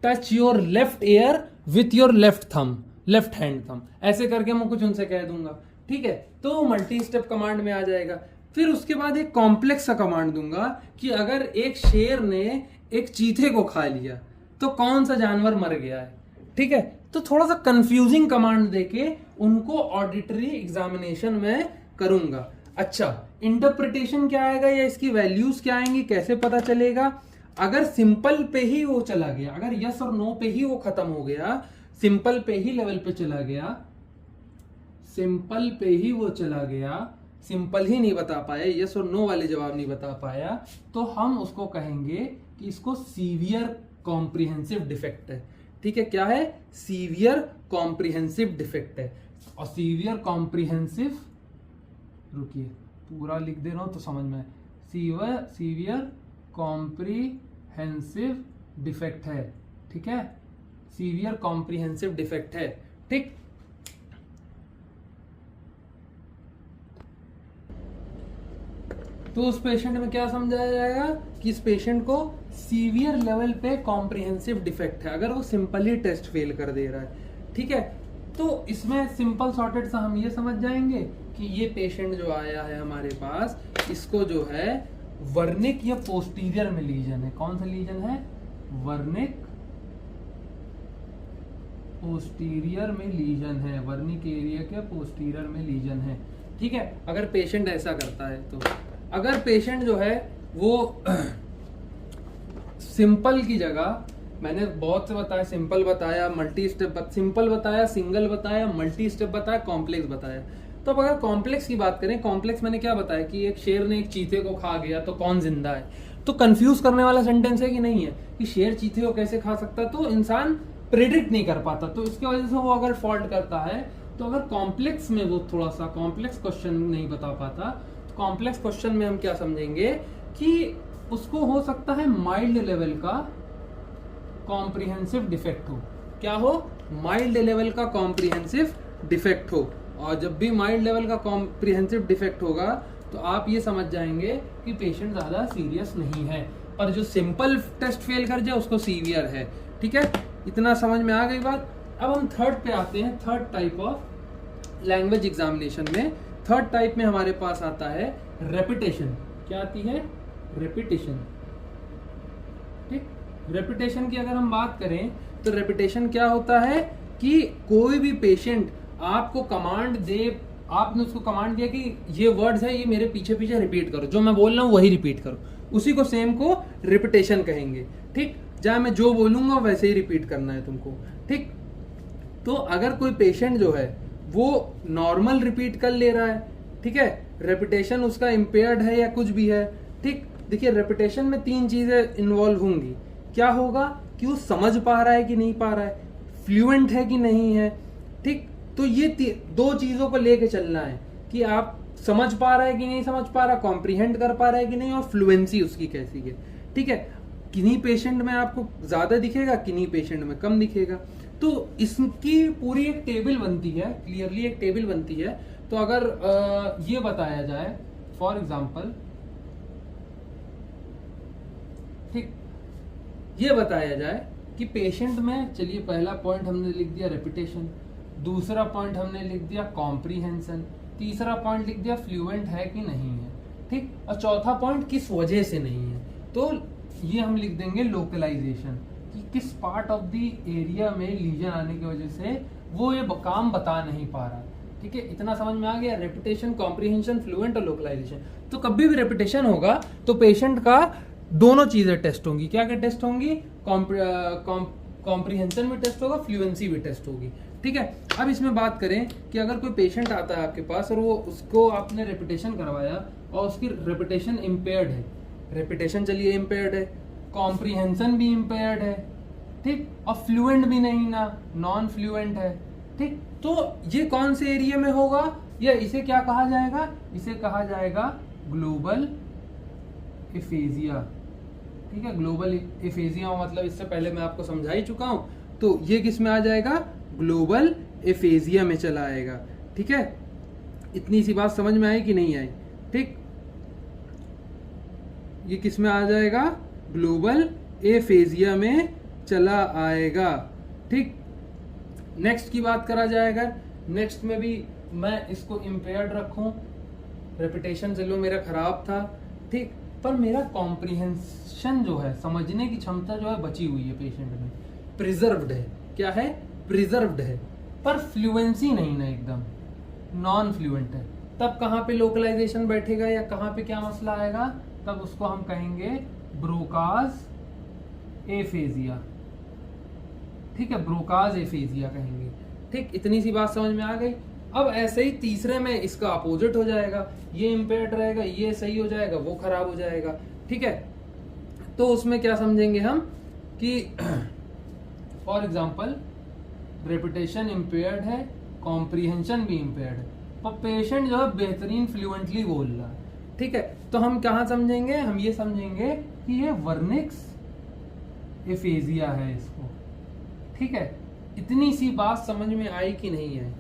touch your left ear with your left thumb, left hand thumb, ऐसे करके मैं कुछ उनसे कह दूंगा। ठीक है, तो मल्टी स्टेप कमांड में आ जाएगा। फिर उसके बाद एक कॉम्प्लेक्स सा कमांड दूंगा कि अगर एक शेर ने एक चीते को खा लिया तो कौन सा जानवर मर गया है। ठीक है, तो थोड़ा सा कंफ्यूजिंग कमांड देके उनको ऑडिटरी एग्जामिनेशन में करूंगा। अच्छा, इंटरप्रिटेशन क्या आएगा या इसकी वैल्यूज क्या आएंगी, कैसे पता चलेगा। अगर सिंपल पे ही वो चला गया, अगर यस और नो पे ही वो खत्म हो गया, सिंपल पे ही लेवल पे चला गया, सिंपल पे ही वो चला गया, सिंपल ही नहीं बता पाया, यस और नो वाले जवाब नहीं बता पाया, तो हम उसको कहेंगे कि इसको सीवियर कॉम्प्रिहेंसिव डिफेक्ट है। ठीक है, क्या है, सीवियर कॉम्प्रिहेंसिव डिफेक्ट है। और सीवियर कॉम्प्रिहेंसिव, रुकिए पूरा लिख दे रहा हूं तो समझ में, सीवियर कॉम्प्रिहेंसिव डिफेक्ट है। ठीक है, सीवियर कॉम्प्रिहेंसिव डिफेक्ट है। ठीक, तो उस पेशेंट में क्या समझाया जाएगा कि इस पेशेंट को सीवियर लेवल पे कॉम्प्रिहेंसिव डिफेक्ट है, अगर वो सिंपली टेस्ट फेल कर दे रहा है। ठीक है, तो इसमें सिंपल सॉर्टेड सा हम ये समझ जाएंगे कि ये पेशेंट जो आया है हमारे पास, इसको जो है वर्निक या पोस्टीरियर में लीजन है। कौन सा लीजन है, वर्निक पोस्टीरियर में लीजन है, वर्निक एरिया के पोस्टीरियर में लीजन है। ठीक है, अगर पेशेंट ऐसा करता है तो अगर पेशेंट जो है वो सिंपल की जगह, मैंने बहुत से बताया, सिंपल बताया, मल्टी स्टेप, सिंपल बताया, सिंगल बताया, मल्टी स्टेप बताया, कॉम्प्लेक्स बताया। तो अब अगर कॉम्प्लेक्स की बात करें, कॉम्प्लेक्स मैंने क्या बताया कि एक शेर ने एक चीते को खा गया तो कौन जिंदा है। तो कंफ्यूज करने वाला सेंटेंस है कि नहीं है कि शेर चीते को कैसे खा सकता, तो इंसान प्रेडिक्ट नहीं कर पाता, तो इसकी वजह से वो अगर फॉल्ट करता है, तो अगर कॉम्प्लेक्स में वो थोड़ा सा कॉम्प्लेक्स क्वेश्चन नहीं बता पाता, तो कॉम्प्लेक्स क्वेश्चन में हम क्या समझेंगे कि उसको हो सकता है माइल्ड लेवल का कॉम्प्रिहेंसिव डिफेक्ट हो। क्या हो, माइल्ड लेवल का कॉम्प्रिहेंसिव डिफेक्ट हो। और जब भी माइल्ड लेवल का कॉम्प्रिहेंसिव डिफेक्ट होगा तो आप ये समझ जाएंगे कि पेशेंट ज्यादा सीरियस नहीं है, पर जो सिंपल टेस्ट फेल कर जाए उसको सीवियर है। ठीक है, इतना समझ में आ गई बात। अब हम थर्ड पे आते हैं, third type of language examination में थर्ड टाइप में हमारे पास आता है रेपिटेशन। क्या आती है? रेपिटेशन। ठीक, रेपिटेशन की अगर हम बात करें तो रेपिटेशन क्या होता है कि कोई भी पेशेंट आपको कमांड दे, आपने उसको कमांड दिया कि ये वर्ड्स है, ये मेरे पीछे पीछे रिपीट करो, जो मैं बोल रहा हूँ वही रिपीट करो, उसी को सेम को रिपिटेशन कहेंगे। ठीक, जहां मैं जो बोलूंगा वैसे ही रिपीट करना है तुमको। ठीक, तो अगर कोई पेशेंट जो है वो नॉर्मल रिपीट कर ले रहा है, ठीक है, रेपिटेशन उसका इम्पेयर्ड है या कुछ भी है, ठीक, देखिए रेपिटेशन में 3 चीजें इन्वॉल्व होंगी। क्या होगा कि वो समझ पा रहा है कि नहीं पा रहा है, फ्लुएंट है कि नहीं है। ठीक, तो ये 2 चीजों को लेके चलना है कि आप समझ पा रहा है कि नहीं समझ पा रहा, कॉम्प्रीहेंड कर पा रहा है कि नहीं, और फ्लुएंसी उसकी कैसी है। ठीक है, किन्हीं पेशेंट में आपको ज्यादा दिखेगा, किन्हीं पेशेंट में कम दिखेगा। तो इसकी पूरी एक टेबल बनती है, क्लियरली एक टेबल बनती है। तो अगर ये बताया जाए फॉर एग्जांपल, ठीक, ये बताया जाए कि पेशेंट में, चलिए पहला पॉइंट हमने लिख दिया रेपिटेशन, दूसरा पॉइंट हमने लिख दिया कॉम्प्रीहेंशन, तीसरा पॉइंट लिख दिया फ्लुएंट है कि नहीं है, ठीक, और चौथा पॉइंट किस वजह से नहीं है। तो ये हम लिख देंगे लोकलाइजेशन, कि किस पार्ट ऑफ द एरिया में लीजन आने की वजह से वो ये काम बता नहीं पा रहा है। ठीक है, इतना समझ में आ गया? रेपिटेशन, कॉम्प्रीहेंशन, फ्लुएंट और लोकलाइजेशन। तो कभी भी रेपिटेशन होगा तो पेशेंट का दोनों चीजें टेस्ट होंगी। क्या क्या टेस्ट होंगी? कॉम्प्रीहेंशन भी टेस्ट होगा, फ्लुएंसी भी टेस्ट होगी। ठीक है, अब इसमें बात करें कि अगर कोई पेशेंट आता है आपके पास और वो उसको आपने रेपिटेशन करवाया और उसकी रेपिटेशन इम्पेयर्ड है, रेपिटेशन चलिए इम्पेयर्ड है, कॉम्प्रीहेंशन भी इम्पेयर्ड है, ठीक, और फ्लुएंट भी नहीं ना, नॉन फ्लुएंट है। ठीक, तो ये कौन से एरिया में होगा? या इसे क्या कहा जाएगा? इसे कहा जाएगा ग्लोबल एफेजिया। ठीक है, ग्लोबल एफेजिया मतलब इससे पहले मैं आपको समझा ही चुका हूं। तो ये किस में आ जाएगा? ग्लोबल एफेजिया में चला आएगा। ठीक है, इतनी सी बात समझ में आई कि नहीं आई? ठीक, ये किस में आ जाएगा? ग्लोबल एफेजिया में चला आएगा। ठीक, नेक्स्ट की बात करा जाएगा, नेक्स्ट में भी मैं इसको इम्पेयर्ड रखूं, रेपिटेशन चलो मेरा खराब था, ठीक, पर मेरा कॉम्प्रीहेंशन जो है, समझने की क्षमता जो है बची हुई है पेशेंट में, प्रिजर्व्ड है। क्या है? प्रिजर्व्ड है, पर फ्लुएंसी नहीं ना, एकदम नॉन फ्लुएंट है। तब कहाँ पे लोकलाइजेशन बैठेगा या कहाँ पे क्या मसला आएगा? तब उसको हम कहेंगे ब्रोकाज एफेजिया। ठीक है, ब्रोकाज एफेजिया कहेंगे। ठीक, इतनी सी बात समझ में आ गई। अब ऐसे ही तीसरे में इसका अपोजिट हो जाएगा, ये इम्पेयर्ड रहेगा, ये सही हो जाएगा, वो खराब हो जाएगा। ठीक है, तो उसमें क्या समझेंगे हम कि फॉर एग्जांपल रेपिटेशन इम्पेयर्ड है, कॉम्प्रीहेंशन भी इम्पेयर्ड है, पर पेशेंट जो है बेहतरीन फ्लुएंटली बोल रहा है। ठीक है, तो हम कहाँ समझेंगे? हम ये समझेंगे कि ये वर्निक्स एफेजिया है इसको। ठीक है, इतनी सी बात समझ में आई कि नहीं आई?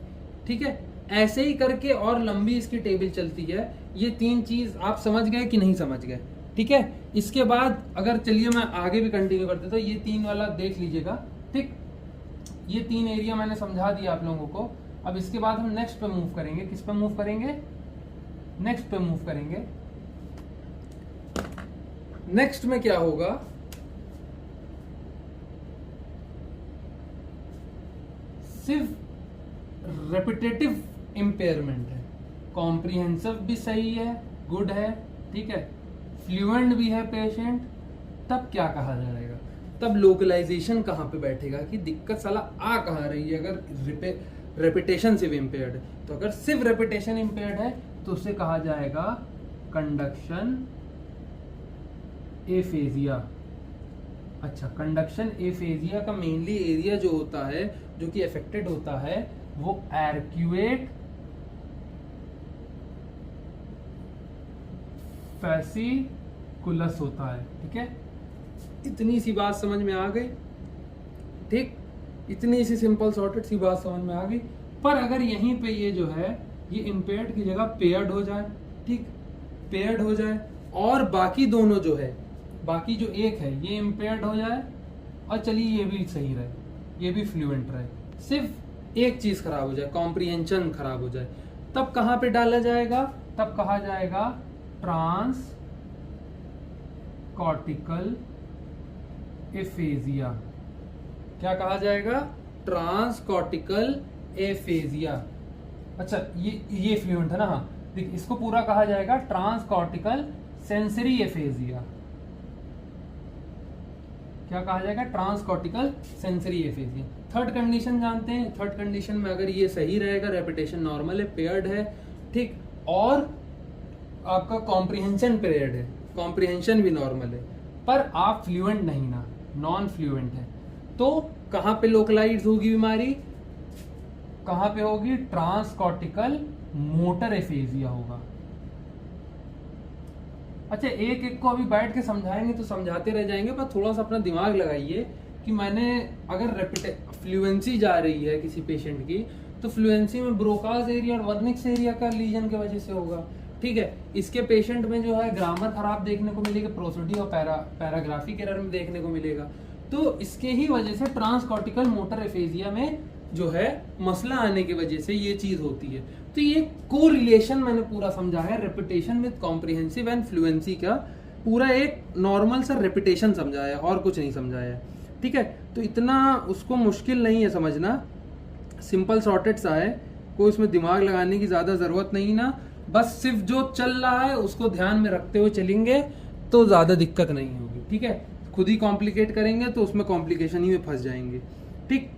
ठीक है, ऐसे ही करके और लंबी इसकी टेबल चलती है। ये 3 चीज आप समझ गए कि नहीं समझ गए? ठीक है, इसके बाद अगर चलिए मैं आगे भी कंटिन्यू कर देता हूँ, ये 3 वाला देख लीजिएगा। ठीक, ये 3 एरिया मैंने समझा दिया आप लोगों को। अब इसके बाद हम नेक्स्ट पे मूव करेंगे। किस पे मूव करेंगे? नेक्स्ट पे मूव करेंगे। नेक्स्ट में क्या होगा? सिर्फ रेपिटेटिव इम्पेयरमेंट है, कॉम्प्रीहेंसिव भी सही है, गुड है, ठीक है, फ्लुएंट भी है पेशेंट, तब क्या कहा जाएगा? तब लोकलाइजेशन कहाँ पे बैठेगा कि दिक्कत साला आ कहाँ रही है? अगर रेपिटेशन सिर्फ इम्पेयर्ड है, तो अगर सिर्फ रेपिटेशन इम्पेयर्ड है तो उसे कहा जाएगा कंडक्शन एफेजिया। अच्छा, कंडक्शन एफेजिया का मेनली एरिया जो होता है, जो कि अफेक्टेड होता है, वो आर्क्यूएट फैसिकुलस होता है। ठीक है, इतनी सी बात समझ में आ गई। ठीक, इतनी सी सिंपल सॉर्टेड सी बात समझ में आ गई। पर अगर यहीं पे ये जो है, ये इम्पेयर्ड की जगह पेयर्ड हो जाए, ठीक, पेयर्ड हो जाए, और बाकी दोनों जो है, बाकी जो एक है ये इम्पेयर्ड हो जाए, और चलिए ये भी सही रहे, ये भी फ्लुएंट रहे, सिर्फ एक चीज खराब हो जाए, कॉम्प्रिहेंशन खराब हो जाए, तब कहां पे डाला जाएगा? तब कहा जाएगा ट्रांस कॉर्टिकल एफेजिया। क्या कहा जाएगा? Trans cortical aphasia. अच्छा, ये फ्लुएंट है ना? हाँ, देख, इसको पूरा कहा जाएगा ट्रांस कॉर्टिकल सेंसरी एफेजिया। क्या कहा जाएगा? Trans cortical sensory aphasia. Third condition जानते हैं। थर्ड कंडीशन में अगर ये सही रहेगा, रेपिटेशन नॉर्मल है, पेयर्ड है, ठीक, और आपका कॉम्प्रिहेंशन पेयर्ड है, कॉम्प्रिहेंशन भी नॉर्मल है, पर आप फ्लुएंट नहीं ना, नॉन फ्लुएंट है, तो कहां पे लोकलाइज होगी बीमारी? कहां पे होगी? ट्रांस कॉर्टिकल मोटर एफेजिया होगा। अच्छा, एक एक को अभी बैठ के समझाएंगे तो समझाते रह जाएंगे, पर थोड़ा सा अपना दिमाग लगाइए कि मैंने अगर फ्लुएंसी जा रही है किसी पेशेंट की, तो फ्लुएंसी में ब्रोकाज एरिया और वर्निक्स एरिया का लीजन की वजह से होगा, ठीक है। इसके पेशेंट में जो है ग्रामर खराब देखने को मिलेगा, प्रोसोडी और पैराग्राफिक एरर में देखने को मिलेगा, तो इसके ही वजह से ट्रांसकॉर्टिकल मोटर एफेजिया में जो है मसला आने की वजह से ये चीज होती है। तो ये कोरिलेशन मैंने पूरा समझा है, repetition with comprehensive and fluency का पूरा एक नॉर्मल सा रेपिटेशन समझाया, और कुछ नहीं समझाया, ठीक है। तो इतना उसको मुश्किल नहीं है समझना, सिंपल सॉर्टेड सा है, कोई उसमें दिमाग लगाने की ज्यादा जरूरत नहीं ना, बस सिर्फ जो चल रहा है उसको ध्यान में रखते हुए चलेंगे तो ज्यादा दिक्कत नहीं होगी, ठीक है। खुद ही कॉम्प्लिकेट करेंगे तो उसमें कॉम्प्लिकेशन ही में फंस जाएंगे, ठीक।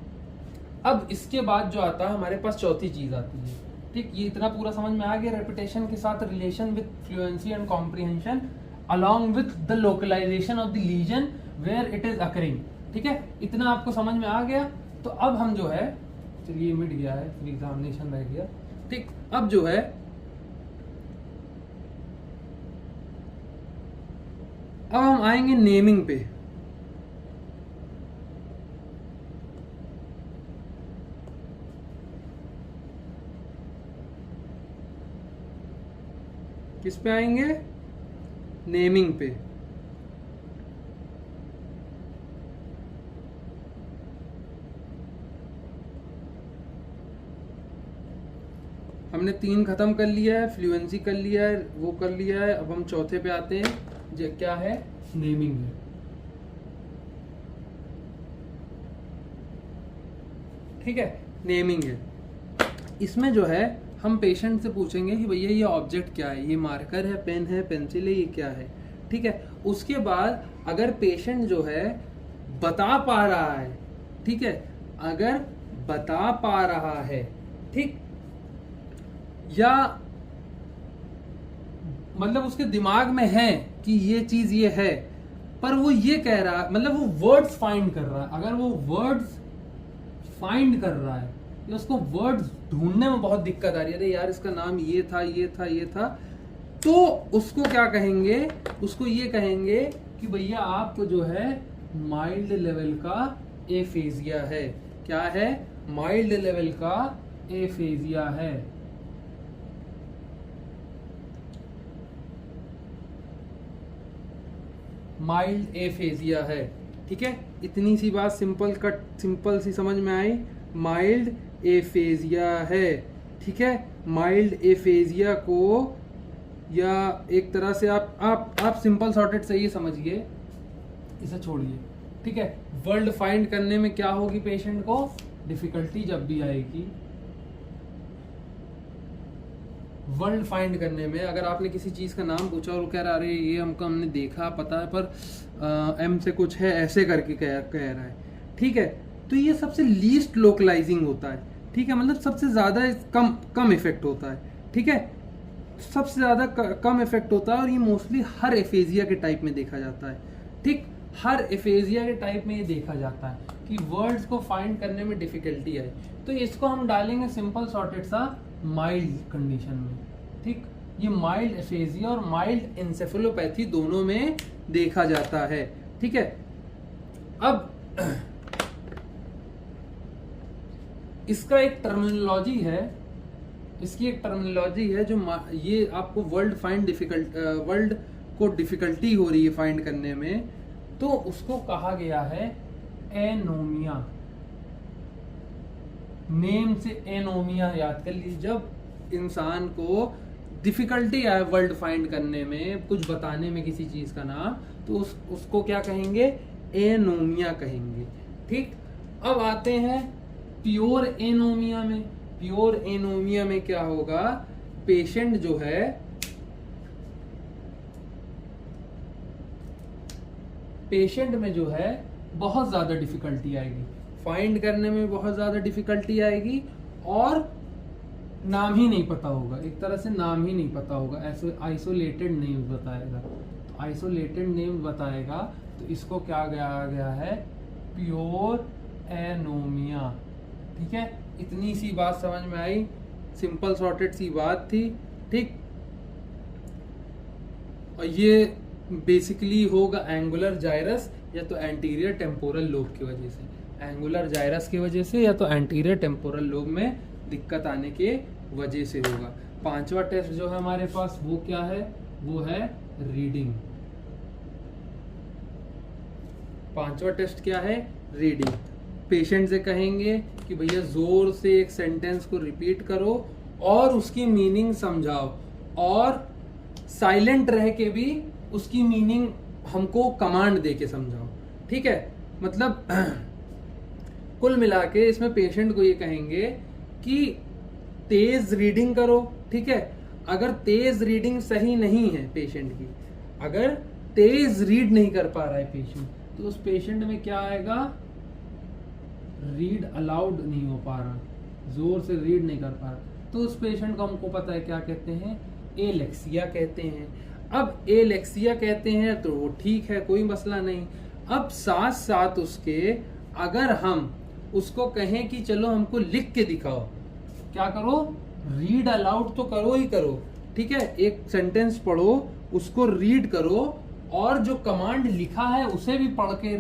अब इसके बाद जो आता है हमारे पास चौथी चीज आती है, ठीक। ये इतना पूरा समझ में आ गया, रेपिटेशन के साथ relation with fluency and comprehension along with the localization of the lesion where it is occurring, ठीक है। इतना आपको समझ में आ गया। तो अब हम जो है, चलिए मिट गया है, एग्जामिनेशन रह गया, ठीक। अब जो है अब हम आएंगे नेमिंग पे। किस पे आएंगे? नेमिंग पे। हमने 3 खत्म कर लिया है, फ्लुएंसी कर लिया है, वो कर लिया है। अब हम चौथे पे आते हैं, जो क्या है? नेमिंग है, ठीक है। नेमिंग है, इसमें जो है हम पेशेंट से पूछेंगे कि भैया ये ऑब्जेक्ट क्या है, ये मार्कर है, पेन है, पेंसिल है, ये क्या है, ठीक है। उसके बाद अगर पेशेंट जो है बता पा रहा है, ठीक है, अगर बता पा रहा है, ठीक, या मतलब उसके दिमाग में है कि ये चीज ये है, पर वो ये कह रहा है, मतलब वो वर्ड्स फाइंड कर रहा है, अगर वो वर्ड्स फाइंड कर रहा है या उसको वर्ड्स ढूंढने में बहुत दिक्कत आ रही है, अरे यार इसका नाम ये था, ये था, ये था, तो उसको क्या कहेंगे? उसको ये कहेंगे कि भैया आपको जो है माइल्ड लेवल का एफेजिया है। क्या है? माइल्ड लेवल का एफेजिया है। माइल्ड एफेजिया है, ठीक है। इतनी सी बात सिंपल सी समझ में आई, माइल्ड एफेजिया है, ठीक है। माइल्ड एफेजिया को, या एक तरह से आप सिंपल सॉर्टेड से ये समझिए, इसे छोड़िए, ठीक है। वर्ल्ड फाइंड करने में क्या होगी पेशेंट को? डिफिकल्टी जब भी आएगी वर्ल्ड फाइंड करने में, अगर आपने किसी चीज का नाम पूछा और वो कह रहा अरे ये हमने देखा, पता है, पर एम से कुछ है, ऐसे करके कह रहा है, ठीक है, तो ये सबसे लीस्ट लोकलाइजिंग होता है, ठीक है। मतलब सबसे ज्यादा कम इफेक्ट होता है, ठीक है, सबसे ज्यादा कम इफेक्ट होता है, और ये मोस्टली हर एफेजिया के टाइप में देखा जाता है, ठीक। हर एफेजिया के टाइप में ये देखा जाता है कि वर्ड्स को फाइंड करने में डिफिकल्टी है, तो इसको हम डालेंगे सिंपल सॉर्टेड सा माइल्ड कंडीशन में, ठीक। ये माइल्ड एफेजिया और माइल्ड एंसेफेलोपैथी दोनों में देखा जाता है, ठीक है। अब इसका एक टर्मिनोलॉजी है, इसकी एक टर्मिनोलॉजी है जो ये आपको वर्ल्ड को डिफिकल्टी हो रही है फाइंड करने में, तो उसको कहा गया है एनोमिया। नेम से एनोमिया याद कर लीजिए। जब इंसान को डिफिकल्टी आए वर्ड फाइंड करने में, कुछ बताने में किसी चीज का नाम, तो उसको क्या कहेंगे, एनोमिया कहेंगे। ठीक, अब आते हैं प्योर एनोमिया में। प्योर एनोमिया में क्या होगा, पेशेंट जो है पेशेंट में जो है बहुत ज्यादा डिफिकल्टी आएगी, फाइंड करने में बहुत ज्यादा डिफिकल्टी आएगी, और नाम ही नहीं पता होगा, एक तरह से नाम ही नहीं पता होगा, ऐसे आइसोलेटेड नेम बताएगा। तो आइसोलेटेड नेम बताएगा, तो इसको क्या गया है, प्योर एनोमिया। ठीक है, इतनी सी बात समझ में आई, सिंपल सॉर्टेड सी बात थी। ठीक, और ये बेसिकली होगा एंगुलर जाइरस या तो एंटीरियर टेम्पोरल लोब की वजह से, एंगुलर जाइरस की वजह से या तो एंटीरियर टेम्पोरल लोब में दिक्कत आने के वजह से होगा। पांचवा टेस्ट जो है हमारे पास वो क्या है, वो है रीडिंग। पांचवा टेस्ट क्या है, रीडिंग। पेशेंट से कहेंगे कि भैया जोर से एक सेंटेंस को रिपीट करो और उसकी मीनिंग समझाओ, और साइलेंट रह के भी उसकी मीनिंग हमको कमांड दे के समझाओ। ठीक है, मतलब कुल मिला के इसमें पेशेंट को ये कहेंगे कि तेज रीडिंग करो। ठीक है, अगर तेज रीडिंग सही नहीं है पेशेंट की, अगर तेज रीड नहीं कर पा रहा है पेशेंट, तो उस पेशेंट में क्या आएगा, रीड अलाउड नहीं हो पा रहा, जोर से रीड नहीं कर पा रहा, तो उस पेशेंट को हमको पता है क्या कहते हैं, एलेक्सिया कहते हैं। अब एलेक्सिया कहते हैं तो वो ठीक है, कोई मसला नहीं। अब साथ साथ उसके अगर हम उसको कहें कि चलो हमको लिख के दिखाओ, क्या करो, रीड अलाउड तो करो ही करो। ठीक है, एक सेंटेंस पढ़ो, उसको रीड करो, और जो कमांड लिखा है उसे भी पढ़ के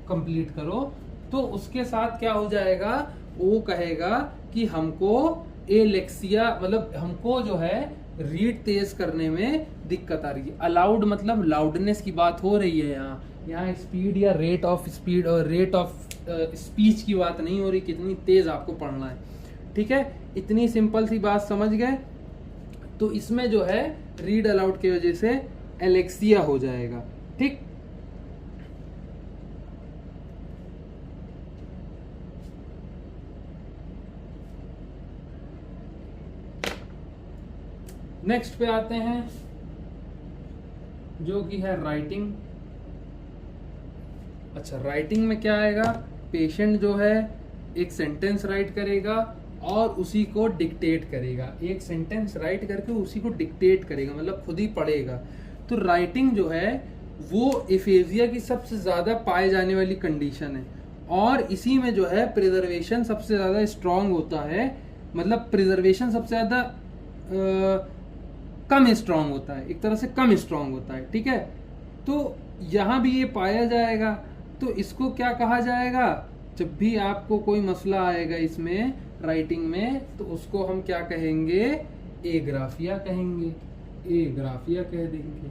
कंप्लीट करो, तो उसके साथ क्या हो जाएगा, वो कहेगा कि हमको एलेक्सिया, मतलब हमको जो है रीड तेज करने में दिक्कत आ रही है। अलाउड मतलब लाउडनेस की बात हो रही है, यहाँ स्पीड या रेट ऑफ स्पीड और रेट ऑफ स्पीच की बात नहीं हो रही, कितनी तेज आपको पढ़ना है। ठीक है, इतनी सिंपल सी बात समझ गए। तो इसमें जो है रीड अलाउड की वजह से एलेक्सिया हो जाएगा। ठीक, नेक्स्ट पे आते हैं जो कि है राइटिंग। अच्छा, राइटिंग में क्या आएगा, पेशेंट जो है एक सेंटेंस राइट करेगा और उसी को डिक्टेट करेगा, एक सेंटेंस राइट करके उसी को डिक्टेट करेगा, मतलब खुद ही पढ़ेगा। तो राइटिंग जो है वो एफेजिया की सबसे ज्यादा पाए जाने वाली कंडीशन है, और इसी में जो है प्रिजर्वेशन सबसे ज्यादा स्ट्रांग होता है, मतलब प्रिजर्वेशन सबसे ज्यादा कम स्ट्रांग होता है, एक तरह से कम स्ट्रांग होता है। ठीक है, तो यहाँ भी ये पाया जाएगा। तो इसको क्या कहा जाएगा, जब भी आपको कोई मसला आएगा इसमें राइटिंग में, तो उसको हम क्या कहेंगे, एग्राफिया कहेंगे, एग्राफिया कह देंगे।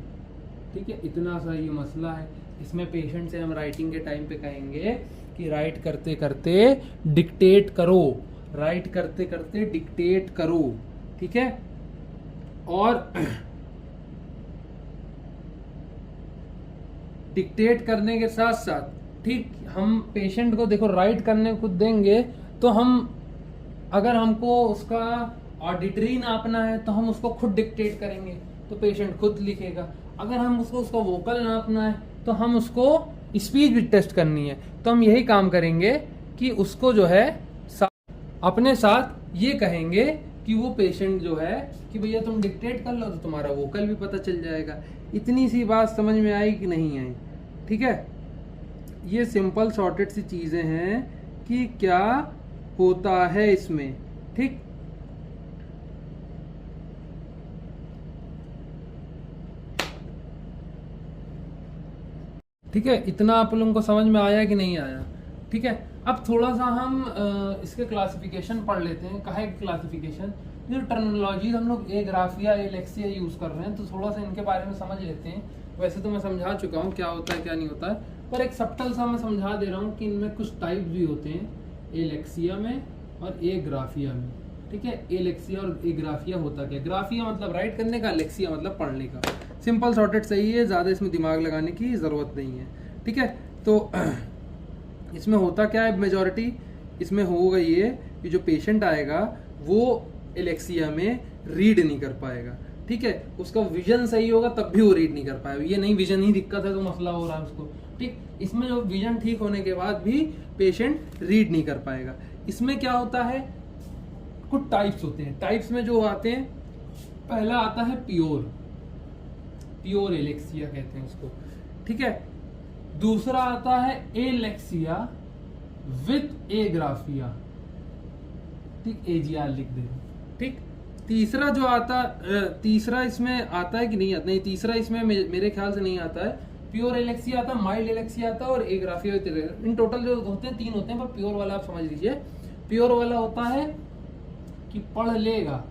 ठीक है, इतना सा ये मसला है। इसमें पेशेंट से हम राइटिंग के टाइम पे कहेंगे कि राइट करते करते डिक्टेट करो, राइट करते करते डिक्टेट करो। ठीक है, और डिक्टेट करने के साथ साथ, ठीक, हम पेशेंट को देखो राइट करने खुद देंगे, तो हम अगर हमको उसका ऑडिटरी नापना है तो हम उसको खुद डिक्टेट करेंगे, तो पेशेंट खुद लिखेगा। अगर हम उसको उसका वोकल नापना है तो हम उसको स्पीच भी टेस्ट करनी है, तो हम यही काम करेंगे कि उसको जो है अपने साथ ये कहेंगे कि वो पेशेंट जो है कि भैया तुम डिक्टेट कर लो, तो तुम्हारा वोकल भी पता चल जाएगा। इतनी सी बात समझ में आई कि नहीं आई। ठीक है, ये सिंपल सॉर्टेड सी चीजें हैं कि क्या होता है इसमें। ठीक, ठीक है, इतना आप लोगों को समझ में आया कि नहीं आया। ठीक है, अब थोड़ा सा हम इसके क्लासिफिकेशन पढ़ लेते हैं। काहे की क्लासिफिकेशन, जो टर्मिनोलॉजी हम लोग एग्राफिया एलेक्सिया यूज कर रहे हैं, तो थोड़ा सा इनके बारे में समझ लेते हैं। वैसे तो मैं समझा चुका हूँ क्या होता है क्या नहीं होता है, पर एक सब्टल सा मैं समझा दे रहा हूँ कि इनमें कुछ टाइप भी होते हैं एलेक्सिया में और एग्राफिया में। ठीक है, एलेक्सिया और एग्राफिया होता क्या? ग्राफिया मतलब राइट करने का, लेक्सिया मतलब पढ़ने का। सिंपल सॉर्टेड सही है, ज़्यादा इसमें दिमाग लगाने की ज़रूरत नहीं है। ठीक है, तो इसमें होता क्या है मेजॉरिटी, इसमें होगा ये कि जो पेशेंट आएगा वो एलेक्सिया में रीड नहीं कर पाएगा। ठीक है, उसका विजन सही होगा तब भी वो रीड नहीं कर पाएगा। ये नहीं विजन ही दिक्कत है तो मसला हो रहा है उसको। ठीक, इसमें जो विजन ठीक होने के बाद भी पेशेंट रीड नहीं कर पाएगा। इसमें क्या होता है, कुछ टाइप्स होते हैं। टाइप्स में जो आते हैं, पहला आता है प्योर एलेक्सिया कहते हैं उसको। ठीक है, दूसरा आता है एलेक्सिया विथ एग्राफिया। ठीक, एजीआर लिख दे। ठीक, तीसरा जो आता, तीसरा इसमें आता है कि नहीं आता? नहीं, तीसरा इसमें मेरे ख्याल से नहीं आता है। प्योर एलेक्सिया आता है, माइल्ड एलेक्सिया आता है और एग्राफिया विथ एग्राफिया। इन टोटल जो होते हैं 3 होते हैं, पर प्योर वाला आप समझ लीजिए। प्योर वाला होता है कि पढ़ लेगा,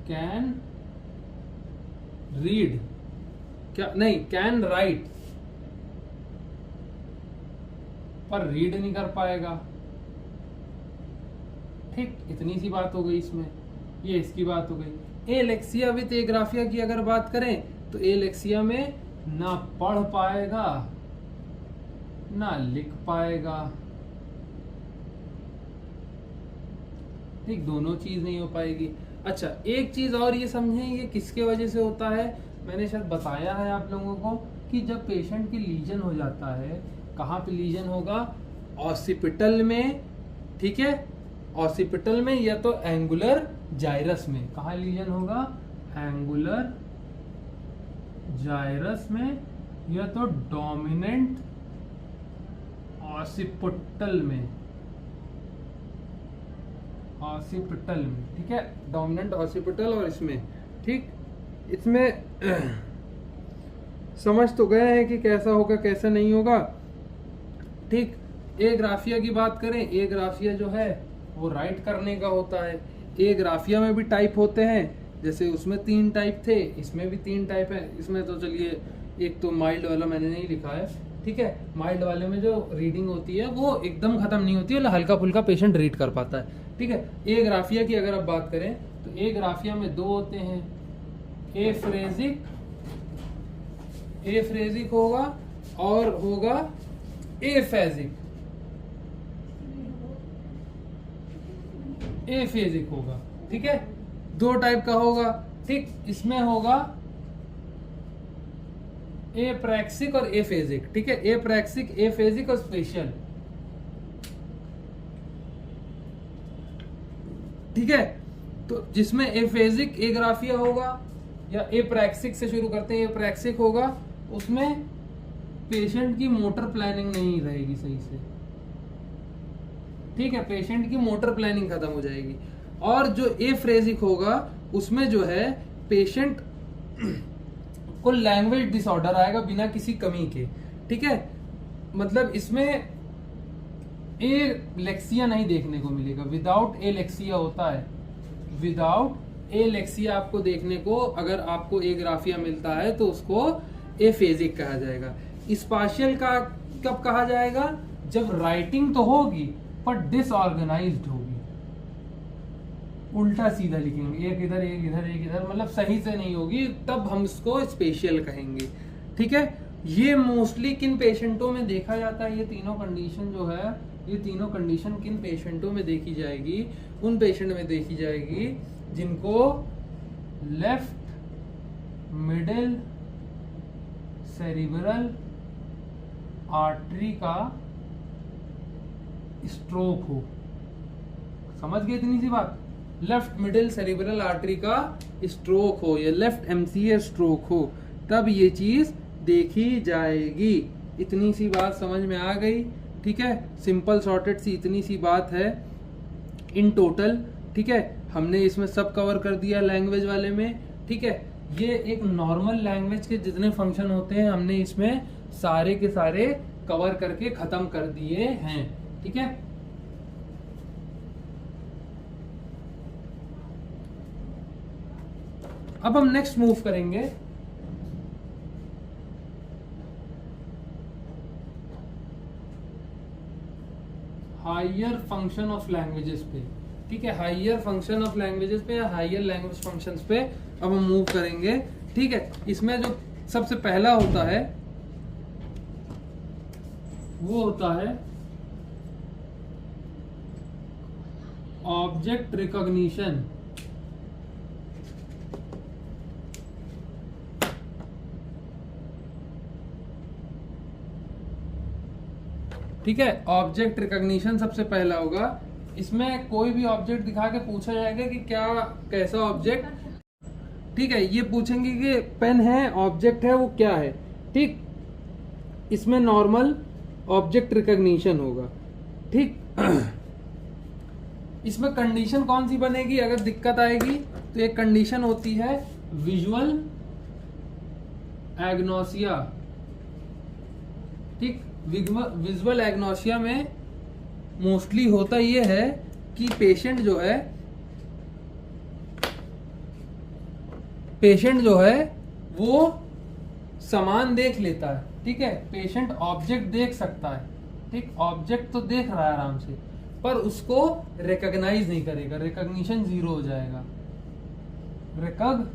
कैन रीड, क्या नहीं, कैन राइट, पर रीड नहीं कर पाएगा। ठीक, इतनी सी बात हो गई इसमें, ये इसकी बात हो गई। एलेक्सिया विथ एग्राफिया की अगर बात करें तो एलेक्सिया में ना पढ़ पाएगा ना लिख पाएगा। ठीक, दोनों चीज नहीं हो पाएगी। अच्छा, एक चीज और ये समझें, ये किसके वजह से होता है? मैंने शायद बताया है आप लोगों को कि जब पेशेंट की लीजन हो जाता है, कहाँ पे लीजन होगा? ऑसिपिटल में। ठीक है, ऑसिपिटल में या तो एंगुलर जाइरस में। कहाँ लीजन होगा? एंगुलर जाइरस में या तो डोमिनेंट ऑसिपिटल में। ऑसिपिटल में, ठीक है, डोमिनेंट ऑसिपिटल और इसमें। ठीक, इसमें समझ तो गए हैं कि कैसा होगा कैसा नहीं होगा। ठीक, एग्राफिया की बात करें, एग्राफिया जो है वो राइट करने का होता है। एग्राफिया में भी टाइप होते हैं, जैसे उसमें 3 टाइप थे, इसमें भी 3 टाइप है। इसमें तो चलिए, एक तो माइल्ड वाला मैंने नहीं लिखा है। ठीक है, माइल्ड वाले में जो रीडिंग होती है वो एकदम खत्म नहीं होती है, हल्का फुल्का पेशेंट रीड कर पाता है। ठीक है, एग्राफिया की अगर आप बात करें तो एग्राफिया में 2 होते हैं, एफ्रेजिक होगा और होगा एफेजिक होगा। ठीक है, 2 टाइप का होगा। ठीक, इसमें होगा एप्रैक्सिक और एफेजिक। ठीक है, एप्रैक्सिक, एफेजिक और स्पेशल। ठीक है, तो जिसमें एफेजिक एग्राफिया होगा या एप्रैक्सिक से शुरू करते हैं, एप्रैक्सिक होगा, उसमें पेशेंट की मोटर प्लानिंग नहीं रहेगी सही से। ठीक है, पेशेंट की मोटर प्लानिंग खत्म हो जाएगी। और जो एफ्रेजिक होगा उसमें जो है पेशेंट को लैंग्वेज डिसऑर्डर आएगा बिना किसी कमी के। ठीक है, मतलब इसमें एलेक्सिया नहीं देखने को मिलेगा, विदाउट एलेक्सिया होता है। विदाउट एलेक्सिया आपको देखने को, अगर आपको एग्राफिया मिलता है तो उसको एफेजिक कहा जाएगा। स्पाशियल का कब कहा जाएगा? जब राइटिंग तो होगी पर डिसऑर्गेनाइज्ड होगी, उल्टा सीधा लिखेंगे, एक इधर एक इधर एक इधर, मतलब सही से नहीं होगी, तब हम इसको स्पेशल कहेंगे। ठीक है, ये मोस्टली किन पेशेंटों में देखा जाता है? ये तीनों कंडीशन जो है, ये तीनों कंडीशन किन पेशेंटों में देखी जाएगी? उन पेशेंट में देखी जाएगी जिनको लेफ्ट मिडिल सेरिब्रल आर्टरी का स्ट्रोक हो। समझ गए इतनी सी बात? लेफ्ट मिडिल सेरिब्रल आर्टरी का स्ट्रोक हो या लेफ्ट एमसीए स्ट्रोक हो, तब ये चीज देखी जाएगी। इतनी सी बात समझ में आ गई? ठीक है, सिंपल सॉर्टेड सी इतनी सी बात है इन टोटल। ठीक है, हमने इसमें सब कवर कर दिया लैंग्वेज वाले में। ठीक है, ये एक नॉर्मल लैंग्वेज के जितने फंक्शन होते हैं हमने इसमें सारे के सारे कवर करके खत्म कर दिए हैं। ठीक है, अब हम नेक्स्ट मूव करेंगे हायर फंक्शन ऑफ लैंग्वेजेस पे, ठीक है, हायर फंक्शन ऑफ लैंग्वेजेस पे या हायर लैंग्वेज फंक्शंस पे अब हम मूव करेंगे, ठीक है। इसमें जो सबसे पहला होता है वो होता है ऑब्जेक्ट रिकॉग्निशन, ठीक है। ऑब्जेक्ट रिकॉग्निशन सबसे पहला होगा। इसमें कोई भी ऑब्जेक्ट दिखा के पूछा जाएगा कि क्या कैसा ऑब्जेक्ट, ठीक है। ये पूछेंगे कि पेन है, ऑब्जेक्ट है, वो क्या है, ठीक। इसमें नॉर्मल ऑब्जेक्ट रिकॉग्निशन होगा, ठीक। इसमें कंडीशन कौन सी बनेगी अगर दिक्कत आएगी, तो एक कंडीशन होती है विजुअल एग्नोसिया, ठीक। विजुअल एग्नोसिया में मोस्टली होता ये है कि पेशेंट जो है वो सामान देख लेता है, ठीक है। पेशेंट ऑब्जेक्ट देख सकता है, ठीक, ऑब्जेक्ट तो देख रहा है आराम से, पर उसको रिकॉग्नाइज नहीं करेगा, रिकॉग्निशन 0 हो जाएगा, रिकॉग्नाइज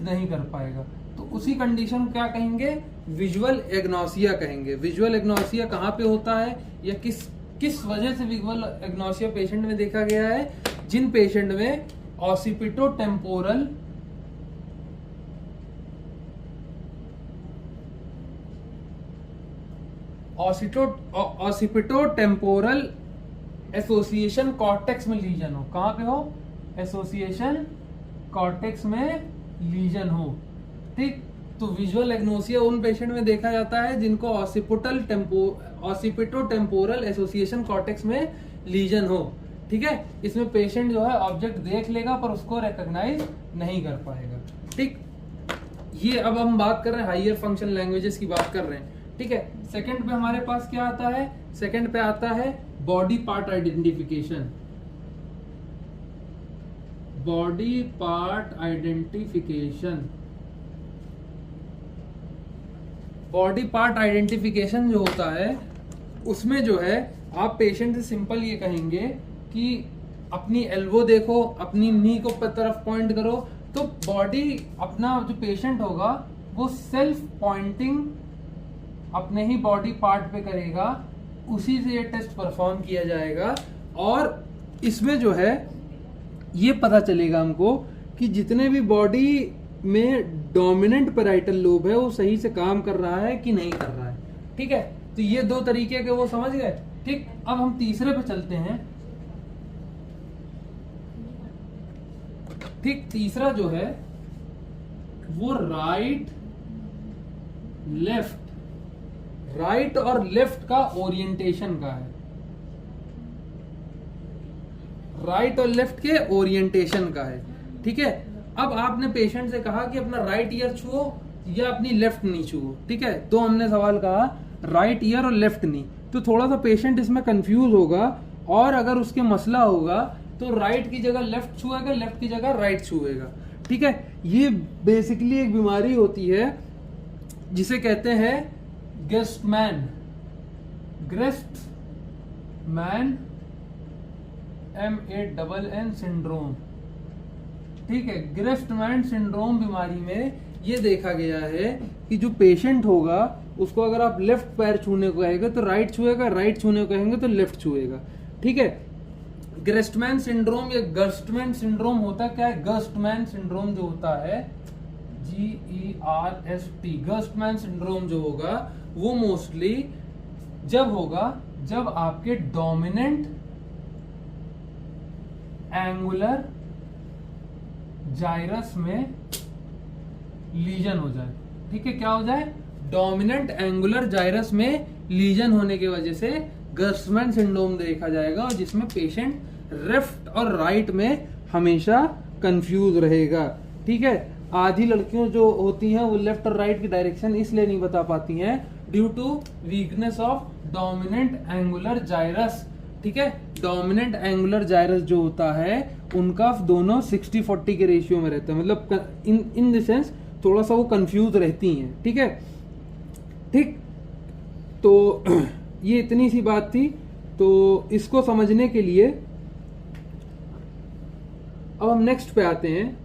नहीं कर पाएगा। तो उसी कंडीशन को क्या कहेंगे, विजुअल एग्नोसिया कहेंगे। विजुअल एग्नोसिया कहाँ पे होता है या किस वजह से विजुअल एग्नोसिया पेशेंट में देखा गया है, जिन पेशेंट में ऑसिपिटोटेम्पोरल एसोसिएशन कॉर्टेक्स में लीजन हो। कहां पे हो, एसोसिएशन कॉर्टेक्स में लीजन हो, ठीक। तो विजुअल एग्नोसिया उन पेशेंट में देखा जाता है जिनको ऑसिपिटोटेम्पोरल एसोसिएशन कॉर्टेक्स में लीजन हो, ठीक है। इसमें पेशेंट जो है ऑब्जेक्ट देख लेगा पर उसको रिकॉग्नाइज नहीं कर पाएगा, ठीक। ये अब हम बात कर रहे हैं हायर फंक्शन लैंग्वेजेस की बात कर रहे हैं, ठीक है। सेकंड पे हमारे पास क्या आता है, सेकंड पे आता है body part identification. Body part identification, body part identification जो होता है उसमें जो है आप पेशेंट से सिंपल ये कहेंगे कि अपनी एल्बो देखो, अपनी नी को तरफ पॉइंट करो, तो बॉडी अपना जो पेशेंट होगा वो सेल्फ पॉइंटिंग अपने ही बॉडी पार्ट पे करेगा, उसी से ये टेस्ट परफॉर्म किया जाएगा। और इसमें जो है ये पता चलेगा हमको कि जितने भी बॉडी में डोमिनेंट पैराइटल लोब है वो सही से काम कर रहा है कि नहीं कर रहा है, ठीक है। तो ये दो तरीके के वो समझ गए, ठीक। अब हम तीसरे पे चलते हैं, ठीक। तीसरा जो है वो राइट और लेफ्ट का ओरिएंटेशन का है, राइट और लेफ्ट के ओरिएंटेशन का है, ठीक है। अब आपने पेशेंट से कहा कि अपना राइट ईयर छुओ या अपनी लेफ्ट नी छुओ, ठीक है। तो हमने सवाल कहा राइट ईयर और लेफ्ट नी, तो थोड़ा सा पेशेंट इसमें कंफ्यूज होगा, और अगर उसके मसला होगा तो राइट की जगह लेफ्ट छुएगा, लेफ्ट की जगह राइट छुएगा, ठीक है। ये बेसिकली एक बीमारी होती है जिसे कहते हैं गेस्टमैन MANN सिंड्रोम, ठीक है। गेस्टमैन सिंड्रोम बीमारी में ये देखा गया है कि जो पेशेंट होगा उसको अगर आप लेफ्ट पैर छूने को कहेंगे तो राइट छुएगा, राइट छूने को कहेंगे तो लेफ्ट छुएगा, ठीक है। गेस्टमैन सिंड्रोम या गर्स्टमैन सिंड्रोम होता क्या है, गर्स्टमैन सिंड्रोम जो होता है GERST, गर्स्टमैन सिंड्रोम जो होगा वो मोस्टली जब होगा जब आपके डोमिनेंट एंगुलर जाइरस में लीजन हो जाए, ठीक है। क्या हो जाए, डोमिनेंट एंगुलर जाइरस में लीजन होने की वजह से गर्स्टमैन सिंड्रोम देखा जाएगा, और जिसमें पेशेंट लेफ्ट और राइट में हमेशा कंफ्यूज रहेगा, ठीक है। आधी लड़कियों जो होती हैं वो लेफ्ट और राइट की डायरेक्शन इसलिए नहीं बता पाती हैं due to weakness of dominant angular gyrus, ठीक है। डोमिनेंट एंगुलर जाइरस जो होता है उनका दोनों 60-40 के रेशियो में रहता है, मतलब इन द सेंस थोड़ा सा वो कंफ्यूज रहती हैं, ठीक है, ठीक। तो ये इतनी सी बात थी। तो इसको समझने के लिए अब हम नेक्स्ट पे आते हैं।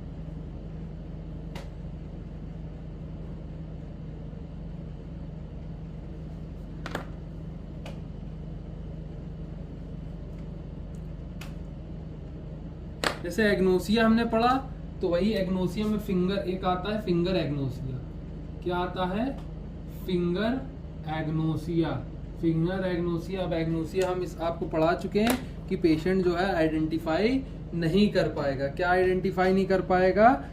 जैसे एग्नोसिया हमने पढ़ा, तो वही एग्नोसिया में फिंगर एक आता है, फिंगर एग्नोसिया। क्या आता है? Finger agnosia. Finger agnosia. अब एग्नोसिया हम इस आपको पढ़ा चुके हैं कि पेशेंट जो है आइडेंटिफाई नहीं कर पाएगा। क्या आइडेंटिफाई नहीं कर पाएगा?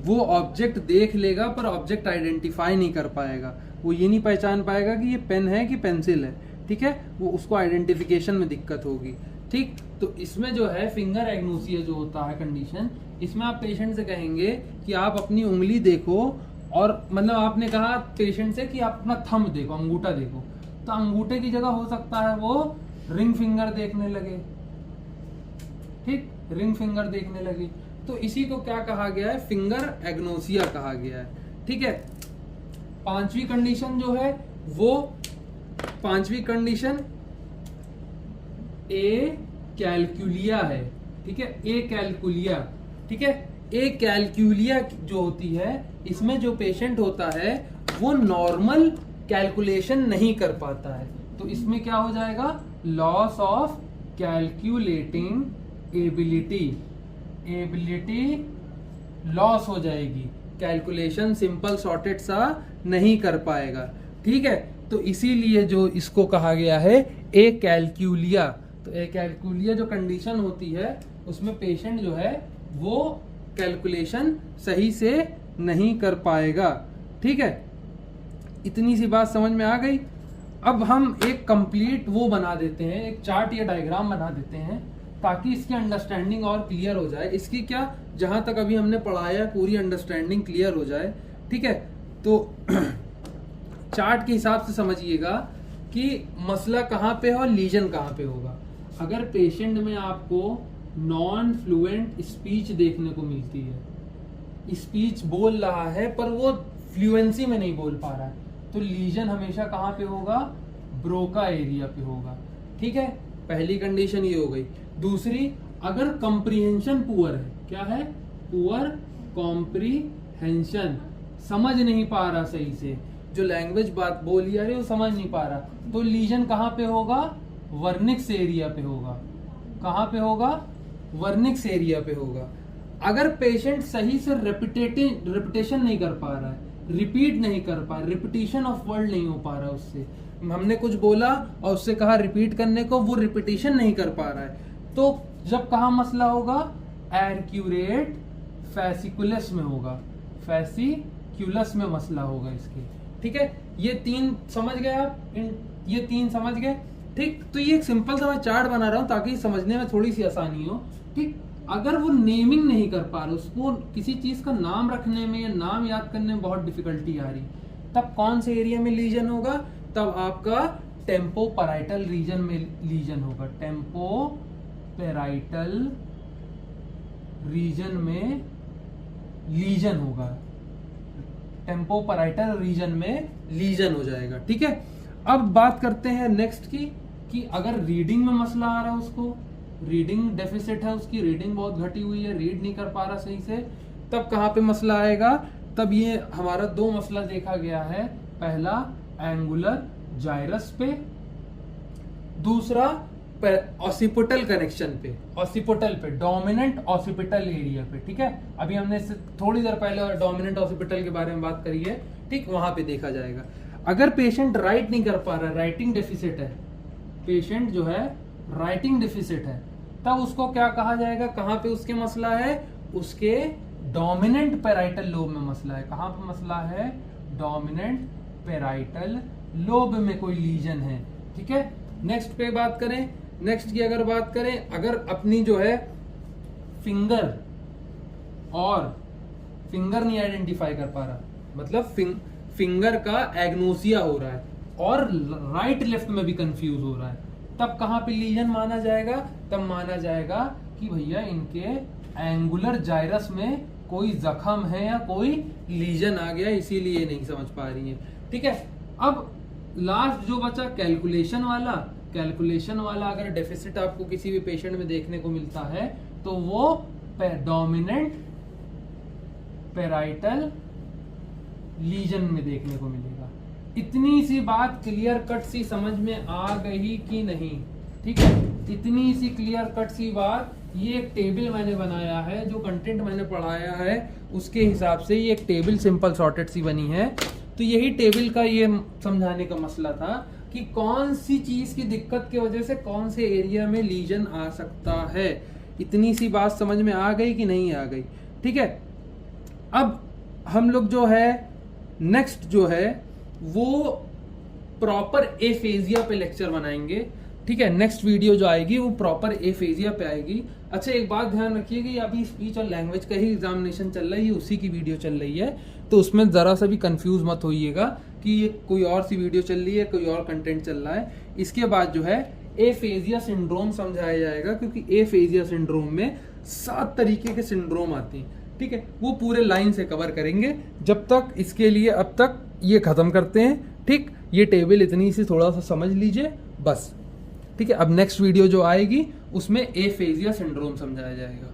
वो ऑब्जेक्ट देख लेगा पर ऑब्जेक्ट आइडेंटिफाई नहीं कर पाएगा। वो ये नहीं पहचान पाएगा कि ये पेन है कि पेंसिल है, ठीक है। वो उसको आइडेंटिफिकेशन में दिक्कत होगी, ठीक। तो इसमें जो है फिंगर एग्नोसिया जो होता है कंडीशन, इसमें आप पेशेंट से कहेंगे कि आप अपनी उंगली देखो, और मतलब आपने कहा पेशेंट से कि आप अपना थंब देखो, अंगूठा देखो, तो अंगूठे की जगह हो सकता है वो रिंग फिंगर देखने लगे, ठीक, रिंग फिंगर देखने लगे। तो इसी को क्या कहा गया है? फिंगर एग्नोसिया कहा गया है, ठीक है। पांचवी कंडीशन जो है वो, पांचवी कंडीशन ए कैलकुलिया है, ठीक है। ए कैलकुलिया, ठीक है। ए कैलकुलिया जो होती है, इसमें जो पेशेंट होता है वो नॉर्मल कैलकुलेशन नहीं कर पाता है। तो इसमें क्या हो जाएगा? Loss of calculating ability. Ability loss हो जाएगी, कैलकुलेशन सिंपल सॉर्टेड सा नहीं कर पाएगा, ठीक है। तो इसीलिए जो इसको कहा गया है ए कैलकुलिया। तो ए कैलकुलिया जो कंडीशन होती है उसमें पेशेंट जो है वो कैलकुलेशन सही से नहीं कर पाएगा, ठीक है। इतनी सी बात समझ में आ गई। अब हम एक कंप्लीट वो बना देते हैं, एक चार्ट या डायग्राम बना देते हैं ताकि इसकी अंडरस्टैंडिंग और क्लियर हो जाए। इसकी क्या, जहां तक अभी हमने पढ़ाया पूरी अंडरस्टैंडिंग क्लियर हो जाए, ठीक है। तो चार्ट के हिसाब से समझिएगा कि मसला कहाँ पे है और लीजन कहाँ पे होगा। अगर पेशेंट में आपको नॉन फ्लुएंट स्पीच देखने को मिलती है, स्पीच बोल रहा है पर वो फ्लुएंसी में नहीं बोल पा रहा है, तो लीजन हमेशा कहाँ पे होगा? ब्रोका एरिया पे होगा, ठीक है। पहली कंडीशन ये हो गई। दूसरी, अगर कॉम्प्रिहेंशन पुअर है, क्या है? पुअर कॉम्प्रिहेंशन, समझ नहीं पा रहा सही से, जो लैंग्वेज बात बोली आ रही है वो समझ नहीं पा रहा, तो लीजन कहाँ पे होगा? वर्निक्स एरिया पे होगा। कहाँ पे होगा? वर्निक्स एरिया पे होगा। अगर पेशेंट सही से रिपीटेशन नहीं कर पा रहा है, रिपीट नहीं कर पा रहा, रिपीटिशन ऑफ वर्ड नहीं हो पा रहा, उससे हमने कुछ बोला और उससे कहा रिपीट करने को, वो रिपीटिशन नहीं कर पा रहा है, तो जब कहा मसला होगा? एर्क्यूरेट फैसिकुलस में होगा, फैसिक्यूलस में मसला होगा इसके, ठीक है। ये तीन समझ गए आप? ये तीन समझ गए, ठीक। तो ये एक सिंपल सा मैं चार्ट बना रहा हूं ताकि समझने में थोड़ी सी आसानी हो, ठीक। अगर वो नेमिंग नहीं कर पा रहे, उसको किसी चीज का नाम रखने में या नाम याद करने में बहुत डिफिकल्टी आ रही, तब कौन से एरिया में लीजन होगा? तब आपका टेम्पोपैराइटल रीजन में लीजन होगा। टेम्पोपैराइटल रीजन में लीजन होगा, टेम्पोपैराइटल रीजन में लीजन हो जाएगा, ठीक है। अब बात करते हैं नेक्स्ट की, कि अगर रीडिंग में मसला आ रहा है, उसको रीडिंग डेफिसिट है, उसकी रीडिंग बहुत घटी हुई है, रीड नहीं कर पा रहा सही से, तब कहाँ पे मसला आएगा? तब ये हमारा दो मसला देखा गया है। पहला एंगुलर जाइरस पे, दूसरा ऑसिपिटल कनेक्शन पे, ऑसिपिटल पे, डोमिनेंट ऑसिपिटल एरिया पे, ठीक है। अभी हमने इससे थोड़ी देर पहले डोमिनेंट ऑसिपिटल के बारे में बात करी है, ठीक, वहां पे देखा जाएगा। अगर पेशेंट राइट नहीं कर पा रहा है, राइटिंग डेफिसिट है, पेशेंट जो है राइटिंग डेफिसिट है, तब उसको क्या कहा जाएगा? कहाँ पे उसके मसला है? उसके डोमिनेंट पैराइटल लोब में मसला है। कहाँ पे मसला है? डोमिनेंट पैराइटल लोब में कोई लीजन है, ठीक है। नेक्स्ट पे बात करें, नेक्स्ट की अगर बात करें, अगर अपनी जो है फिंगर और फिंगर नहीं आइडेंटिफाई कर पा रहा, मतलब फिंगर का एग्नोसिया हो रहा है और राइट लेफ्ट में भी कंफ्यूज हो रहा है, तब कहाँ पे लीजन माना जाएगा? तब माना जाएगा कि भैया इनके एंगुलर जाइरस में कोई जख्म है या कोई लीजन आ गया, इसीलिए नहीं समझ पा रही है, ठीक है। अब लास्ट जो बचा कैलकुलेशन वाला, कैलकुलेशन वाला अगर डेफिसिट आपको किसी भी पेशेंट में देखने को मिलता है तो वो डोमिनेंट पेराइटल लीजन में देखने को मिलेगा। इतनी सी बात क्लियर कट सी समझ में आ गई कि नहीं? ठीक है, इतनी सी क्लियर कट सी बात। ये एक टेबल मैंने बनाया है, जो कंटेंट मैंने पढ़ाया है उसके हिसाब से ये एक टेबल सिंपल सॉर्टेड सी बनी है। तो यही टेबल का ये समझाने का मसला था कि कौन सी चीज की दिक्कत की वजह से कौन से एरिया में लीजन आ सकता है। इतनी सी बात समझ में आ गई कि नहीं आ गई? ठीक है, अब हम लोग जो है नेक्स्ट जो है वो प्रॉपर एफेजिया पे लेक्चर बनाएंगे। ठीक है, नेक्स्ट वीडियो जो आएगी वो प्रॉपर एफेजिया पे आएगी। अच्छा, एक बात ध्यान रखिए कि अभी स्पीच और लैंग्वेज का ही एग्जामिनेशन चल रहा है, ये उसी की वीडियो चल रही है, तो उसमें जरा सा भी कंफ्यूज मत होइएगा कि ये कोई और सी वीडियो चल रही है, कोई और कंटेंट चल रहा है। इसके बाद जो है एफेजिया सिंड्रोम समझाया जाएगा, क्योंकि एफेजिया सिंड्रोम में 7 तरीके के सिंड्रोम आते हैं। ठीक है, वो पूरे लाइन से कवर करेंगे। जब तक इसके लिए अब तक ये खत्म करते हैं। ठीक, ये टेबल इतनी सी थोड़ा सा समझ लीजिए बस। ठीक है, अब नेक्स्ट वीडियो जो आएगी उसमें एफेजिया सिंड्रोम समझाया जाएगा।